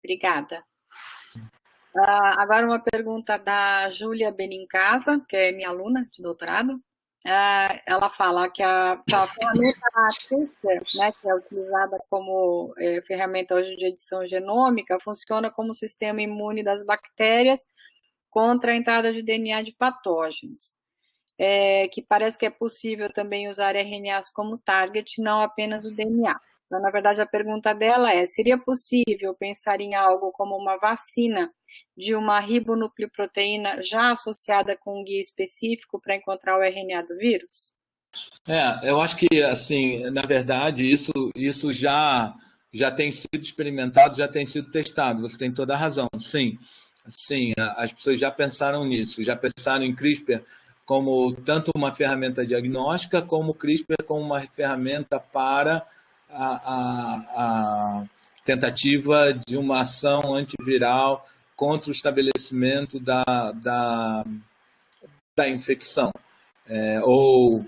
Obrigada. Agora uma pergunta da Júlia Benincasa, que é minha aluna de doutorado. Ela fala que a ferramenta CRISPR, né, que é utilizada como ferramenta hoje de edição genômica, funciona como sistema imune das bactérias contra a entrada de DNA de patógenos, que parece que é possível também usar RNAs como target, não apenas o DNA. Então, na verdade, a pergunta dela seria possível pensar em algo como uma vacina de uma ribonucleoproteína já associada com um guia específico para encontrar o RNA do vírus? Eu acho que, assim, na verdade, isso já tem sido experimentado, já tem sido testado. Você tem toda a razão. Sim, as pessoas já pensaram nisso, já pensaram em CRISPR como tanto uma ferramenta diagnóstica, como CRISPR como uma ferramenta para a tentativa de uma ação antiviral contra o estabelecimento da infecção, ou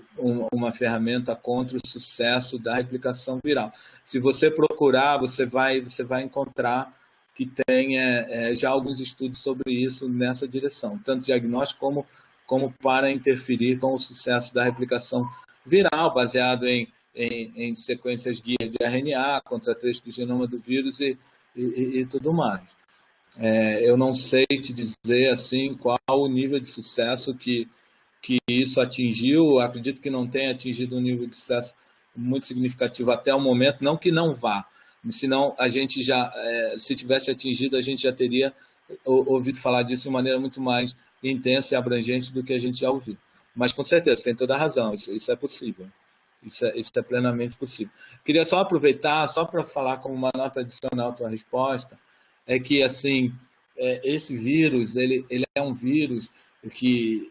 uma ferramenta contra o sucesso da replicação viral. Se você procurar, você vai encontrar que tem já alguns estudos sobre isso nessa direção, tanto diagnóstico como para interferir com o sucesso da replicação viral, baseado em sequências guia de RNA, contra trechos do genoma do vírus e tudo mais. Eu não sei te dizer assim qual o nível de sucesso que isso atingiu. Acredito que não tenha atingido um nível de sucesso muito significativo até o momento, não que não vá, senão a gente já, se tivesse atingido, a gente já teria ouvido falar disso de maneira muito mais intensa e abrangente do que a gente já ouviu. Mas com certeza, tem toda a razão, isso é possível. Isso é plenamente possível. Queria só aproveitar, só para falar como uma nota adicional à tua resposta, é que, assim, esse vírus, ele é um vírus que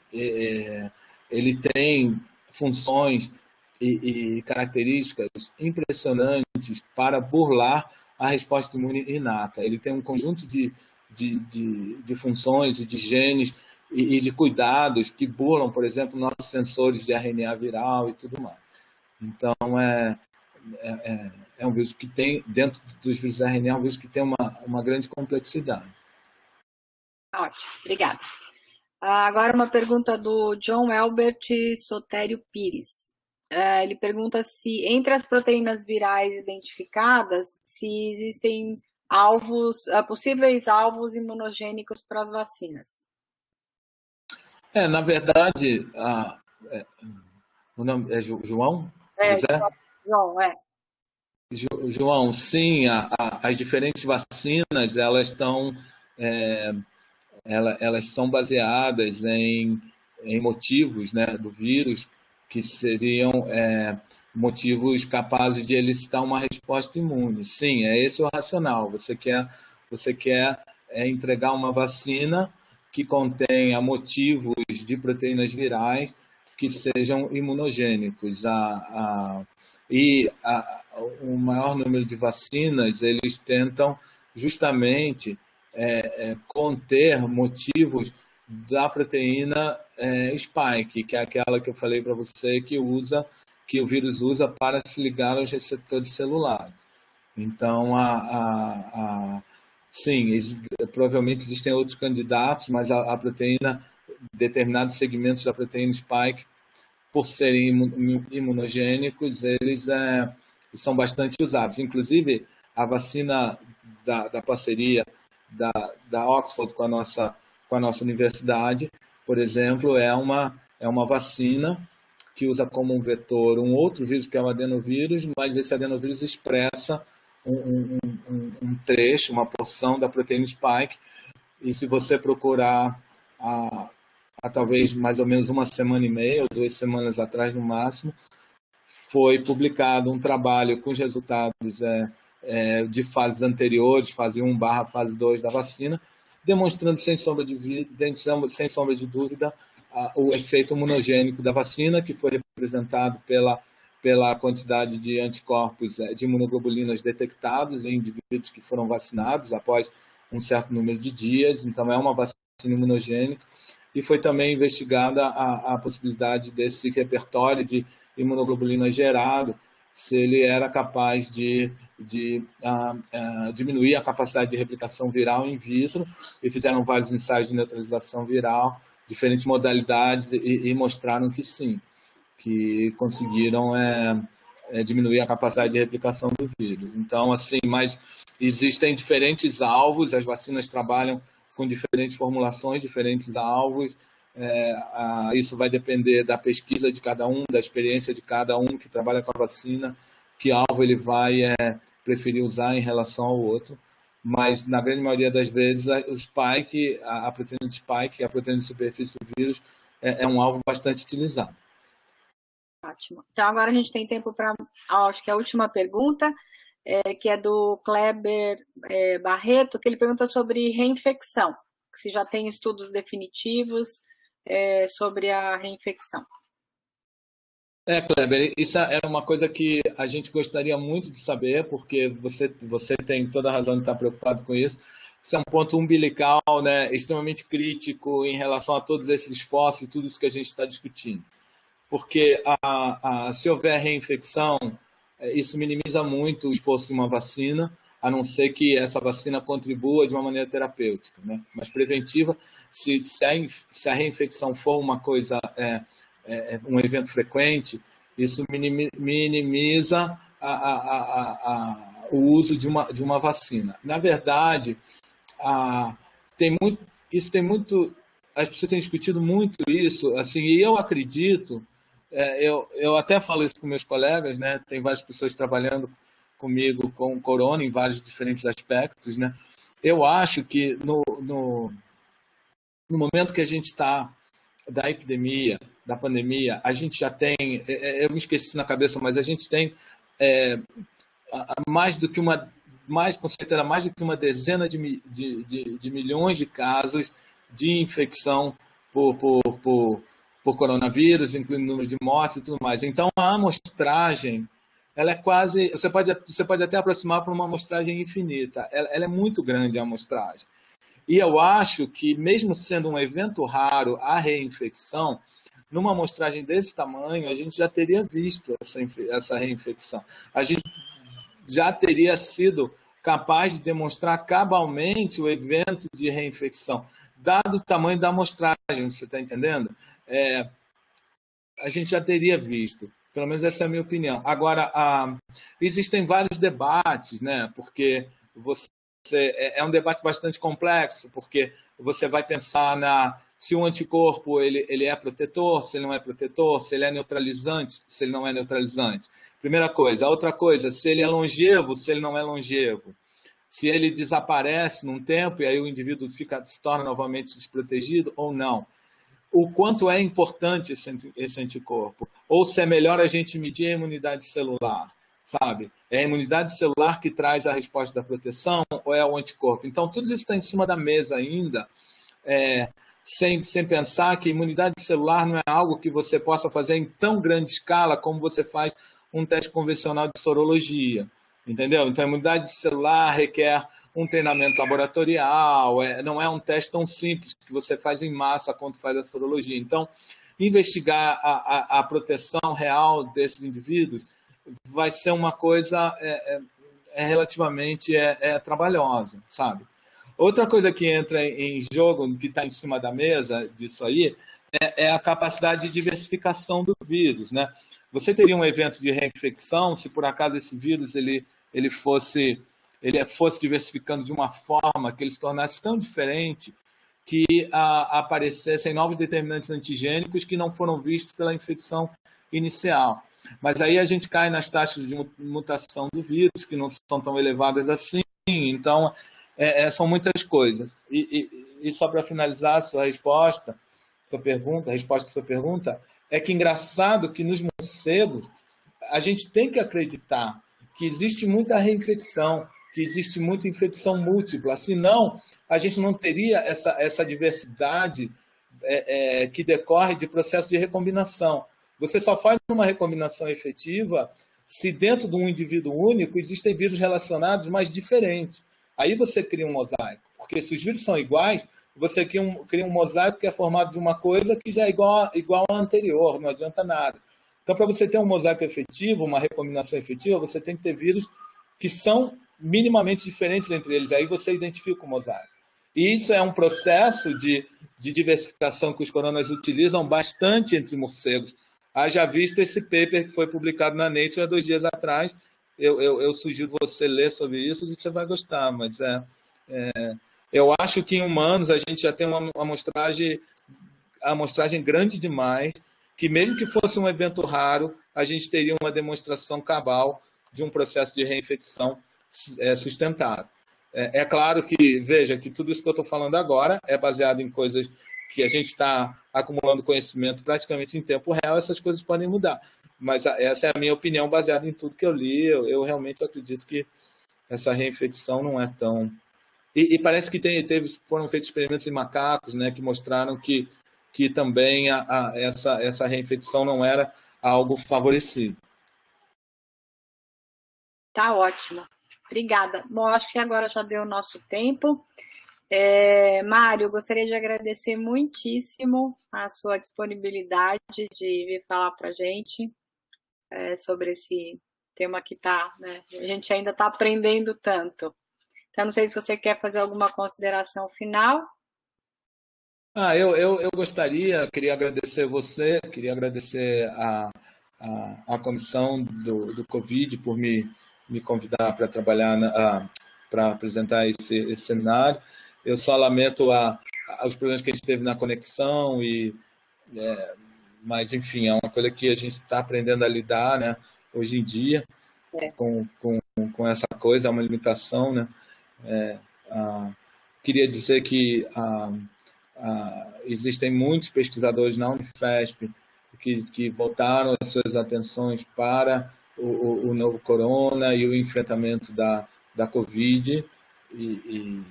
ele tem funções e características impressionantes para burlar a resposta imune inata. Ele tem um conjunto de funções e de genes e de cuidados que burlam, por exemplo, nossos sensores de RNA viral e tudo mais. Então, é um vírus que tem, dentro dos vírus RNA, é um vírus que tem uma grande complexidade. Ótimo, obrigada. Agora uma pergunta do John Elbert Sotério Pires. Ele pergunta se, entre as proteínas virais identificadas, se existem possíveis alvos imunogênicos para as vacinas. Na verdade, o nome é João? José? João, João, sim, as diferentes vacinas, elas são baseadas em motivos, né, do vírus que seriam motivos capazes de elicitar uma resposta imune. Sim, esse o racional. Você quer entregar uma vacina que contenha motivos de proteínas virais que sejam imunogênicos. O maior número de vacinas, eles tentam justamente conter motivos da proteína spike, que é aquela que eu falei para você que o vírus usa para se ligar aos receptores celulares. Então, sim, provavelmente existem outros candidatos, mas a proteína, determinados segmentos da proteína spike, por serem imunogênicos, eles são bastante usados. Inclusive, a vacina da parceria da Oxford com a nossa universidade, por exemplo, é uma vacina que usa como um vetor um outro vírus, que é o adenovírus, mas esse adenovírus expressa um trecho, uma porção da proteína spike, e se você procurar há talvez mais ou menos uma semana e meia, ou 2 semanas atrás no máximo, foi publicado um trabalho com os resultados de fases anteriores, fase 1/fase 2 da vacina, demonstrando sem sombra de dúvida o efeito imunogênico da vacina, que foi representado pela quantidade de anticorpos, de imunoglobulinas detectados em indivíduos que foram vacinados após um certo número de dias. Então, é uma vacina imunogênica. E foi também investigada a possibilidade desse repertório de imunoglobulina gerado, se ele era capaz de diminuir a capacidade de replicação viral in vitro, e fizeram vários ensaios de neutralização viral, diferentes modalidades, e mostraram que sim, que conseguiram diminuir a capacidade de replicação do vírus. Então, assim, mas existem diferentes alvos, as vacinas trabalham com diferentes formulações, diferentes alvos. Isso vai depender da pesquisa de cada um, da experiência de cada um que trabalha com a vacina, que alvo ele vai preferir usar em relação ao outro. Mas, na grande maioria das vezes, o spike, a proteína de spike, a proteína de superfície do vírus, é um alvo bastante utilizado. Ótimo. Então, agora a gente tem tempo para, acho que a última pergunta, que é do Kleber Barreto, que ele pergunta sobre reinfecção, se já tem estudos definitivos sobre a reinfecção. Kleber, isso era uma coisa que a gente gostaria muito de saber, porque você tem toda a razão de estar preocupado com isso. Isso é um ponto umbilical, né, extremamente crítico em relação a todos esses esforços e tudo isso que a gente está discutindo. Porque se houver reinfecção, isso minimiza muito o esforço de uma vacina, a não ser que essa vacina contribua de uma maneira terapêutica, né? Mas preventiva, se a reinfecção for uma coisa, um evento frequente, isso minimiza o uso de uma vacina. Na verdade, as pessoas têm discutido muito isso, assim, e eu acredito, eu até falo isso com meus colegas, né? Tem várias pessoas trabalhando comigo com o corona em vários diferentes aspectos, né? Eu acho que no momento que a gente está da epidemia, da pandemia, a gente já tem, eu me esqueci na cabeça, mas a gente tem com certeza mais do que uma dezena de milhões de casos de infecção por coronavírus, incluindo o número de mortes e tudo mais. Então, a amostragem, ela é quase, você pode até aproximar para uma amostragem infinita. Ela é muito grande, a amostragem. E eu acho que, mesmo sendo um evento raro, a reinfecção, numa amostragem desse tamanho, a gente já teria visto essa reinfecção. A gente já teria sido capaz de demonstrar cabalmente o evento de reinfecção, dado o tamanho da amostragem, você está entendendo? A gente já teria visto, pelo menos essa é a minha opinião. Agora, existem vários debates, né? Porque é um debate bastante complexo, porque você vai pensar se o anticorpo ele é protetor, se ele não é protetor, se ele é neutralizante, se ele não é neutralizante. Primeira coisa. A outra coisa, se ele é longevo, se ele não é longevo. Se ele desaparece num tempo e aí o indivíduo se torna novamente desprotegido ou não. O quanto é importante esse anticorpo. Ou se é melhor a gente medir a imunidade celular, sabe? É a imunidade celular que traz a resposta da proteção ou é o anticorpo? Então, tudo isso está em cima da mesa ainda, sem pensar que imunidade celular não é algo que você possa fazer em tão grande escala como você faz um teste convencional de sorologia, entendeu? Então, a imunidade celular requer um treinamento laboratorial, não é um teste tão simples que você faz em massa quando faz a sorologia. Então, investigar a proteção real desses indivíduos vai ser uma coisa relativamente trabalhosa, sabe? Outra coisa que entra em jogo, que está em cima da mesa disso aí, é a capacidade de diversificação do vírus, né? Você teria um evento de reinfecção se por acaso esse vírus ele fosse diversificando de uma forma que ele se tornasse tão diferente que aparecessem novos determinantes antigênicos que não foram vistos pela infecção inicial. Mas aí a gente cai nas taxas de mutação do vírus, que não são tão elevadas assim. Então, são muitas coisas. E só para finalizar a sua resposta, a resposta à sua pergunta, é que engraçado que nos morcegos a gente tem que acreditar que existe muita reinfecção, que existe muita infecção múltipla, senão a gente não teria essa diversidade que decorre de processo de recombinação. Você só faz uma recombinação efetiva se dentro de um indivíduo único existem vírus relacionados, mas diferentes. Aí você cria um mosaico, porque se os vírus são iguais, você cria um mosaico que é formado de uma coisa que já é igual à anterior, não adianta nada. Então, para você ter um mosaico efetivo, uma recombinação efetiva, você tem que ter vírus que são minimamente diferentes entre eles. Aí você identifica o mosaico. E isso é um processo de diversificação que os coronas utilizam bastante entre morcegos. Haja visto esse paper que foi publicado na Nature há 2 dias atrás. Eu sugiro você ler sobre isso, que você vai gostar. Mas eu acho que em humanos a gente já tem uma amostragem grande demais, que mesmo que fosse um evento raro, a gente teria uma demonstração cabal de um processo de reinfecção sustentado. É claro que, veja, que tudo isso que eu estou falando agora é baseado em coisas que a gente está acumulando conhecimento praticamente em tempo real, essas coisas podem mudar. Mas essa é a minha opinião baseada em tudo que eu li. Eu realmente acredito que essa reinfecção não é tão... E parece que foram feitos experimentos em macacos, né, que mostraram que também essa reinfecção não era algo favorecido. Tá ótimo. Obrigada. Bom, acho que agora já deu o nosso tempo. Mário, gostaria de agradecer muitíssimo a sua disponibilidade de vir falar para a gente sobre esse tema que tá, né? A gente ainda está aprendendo tanto. Então, não sei se você quer fazer alguma consideração final. Eu queria agradecer você, queria agradecer a comissão do Covid por me convidar para trabalhar, para apresentar esse seminário. Eu só lamento os problemas que a gente teve na conexão, mas, enfim, é uma coisa que a gente está aprendendo a lidar, né, hoje em dia, com essa coisa, é uma limitação, né. Queria dizer que existem muitos pesquisadores na Unifesp que voltaram as suas atenções para o novo corona e o enfrentamento da Covid, e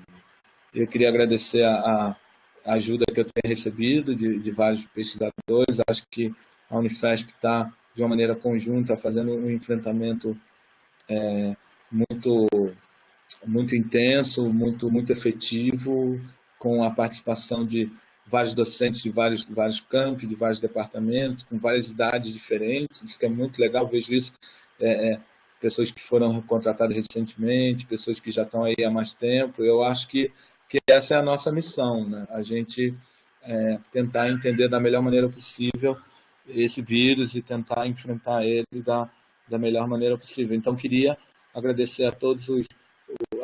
eu queria agradecer a ajuda que eu tenho recebido de vários pesquisadores. Acho que a Unifesp está, de uma maneira conjunta, fazendo um enfrentamento muito intenso, muito efetivo, com a participação de vários docentes de vários campi, de vários departamentos, com várias idades diferentes. Isso que é muito legal, eu vejo isso. Pessoas que foram contratadas recentemente, pessoas que já estão aí há mais tempo. Eu acho que essa é a nossa missão, né? A gente tentar entender da melhor maneira possível esse vírus e tentar enfrentar ele da melhor maneira possível. Então, queria agradecer a todas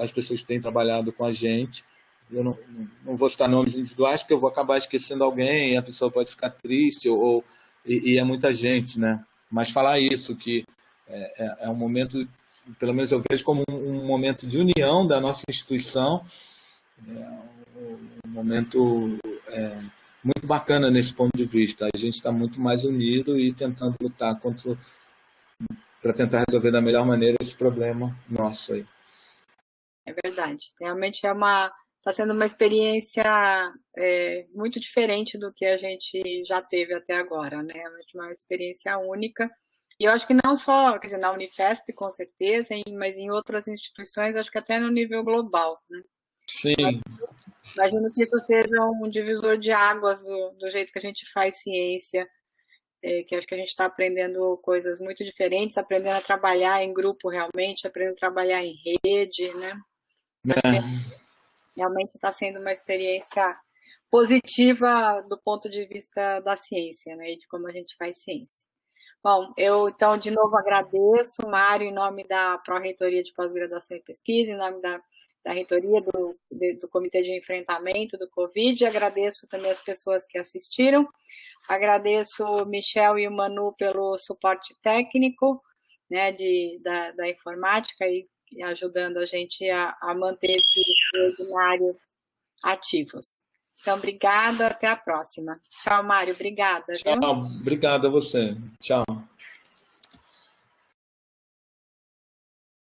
as pessoas que têm trabalhado com a gente. Eu não vou citar nomes individuais, porque eu vou acabar esquecendo alguém e a pessoa pode ficar triste, e é muita gente, né? Mas falar isso, que é um momento, pelo menos eu vejo como um momento de união da nossa instituição, um momento muito bacana nesse ponto de vista. A gente está muito mais unido e tentando lutar para tentar resolver da melhor maneira esse problema nosso aí. É verdade. Realmente está sendo uma experiência muito diferente do que a gente já teve até agora, né? Uma experiência única. E eu acho que não só, quer dizer, na Unifesp, com certeza, mas em outras instituições, acho que até no nível global, né? Sim. Imagino que isso seja um divisor de águas do jeito que a gente faz ciência, que acho que a gente está aprendendo coisas muito diferentes, aprendendo a trabalhar em grupo realmente, aprendendo a trabalhar em rede, né? Acho que realmente está sendo uma experiência positiva do ponto de vista da ciência, né? E de como a gente faz ciência. Bom, eu então de novo agradeço, Mário, em nome da Pró-Reitoria de Pós-Graduação e Pesquisa, em nome da reitoria do Comitê de Enfrentamento do Covid, agradeço também as pessoas que assistiram, agradeço o Michel e o Manu pelo suporte técnico, né, da informática e ajudando a gente a manter esses webinários ativos. Então, obrigada, até a próxima. Tchau, Mário, obrigada. Tchau, Viu? obrigado a você. Tchau.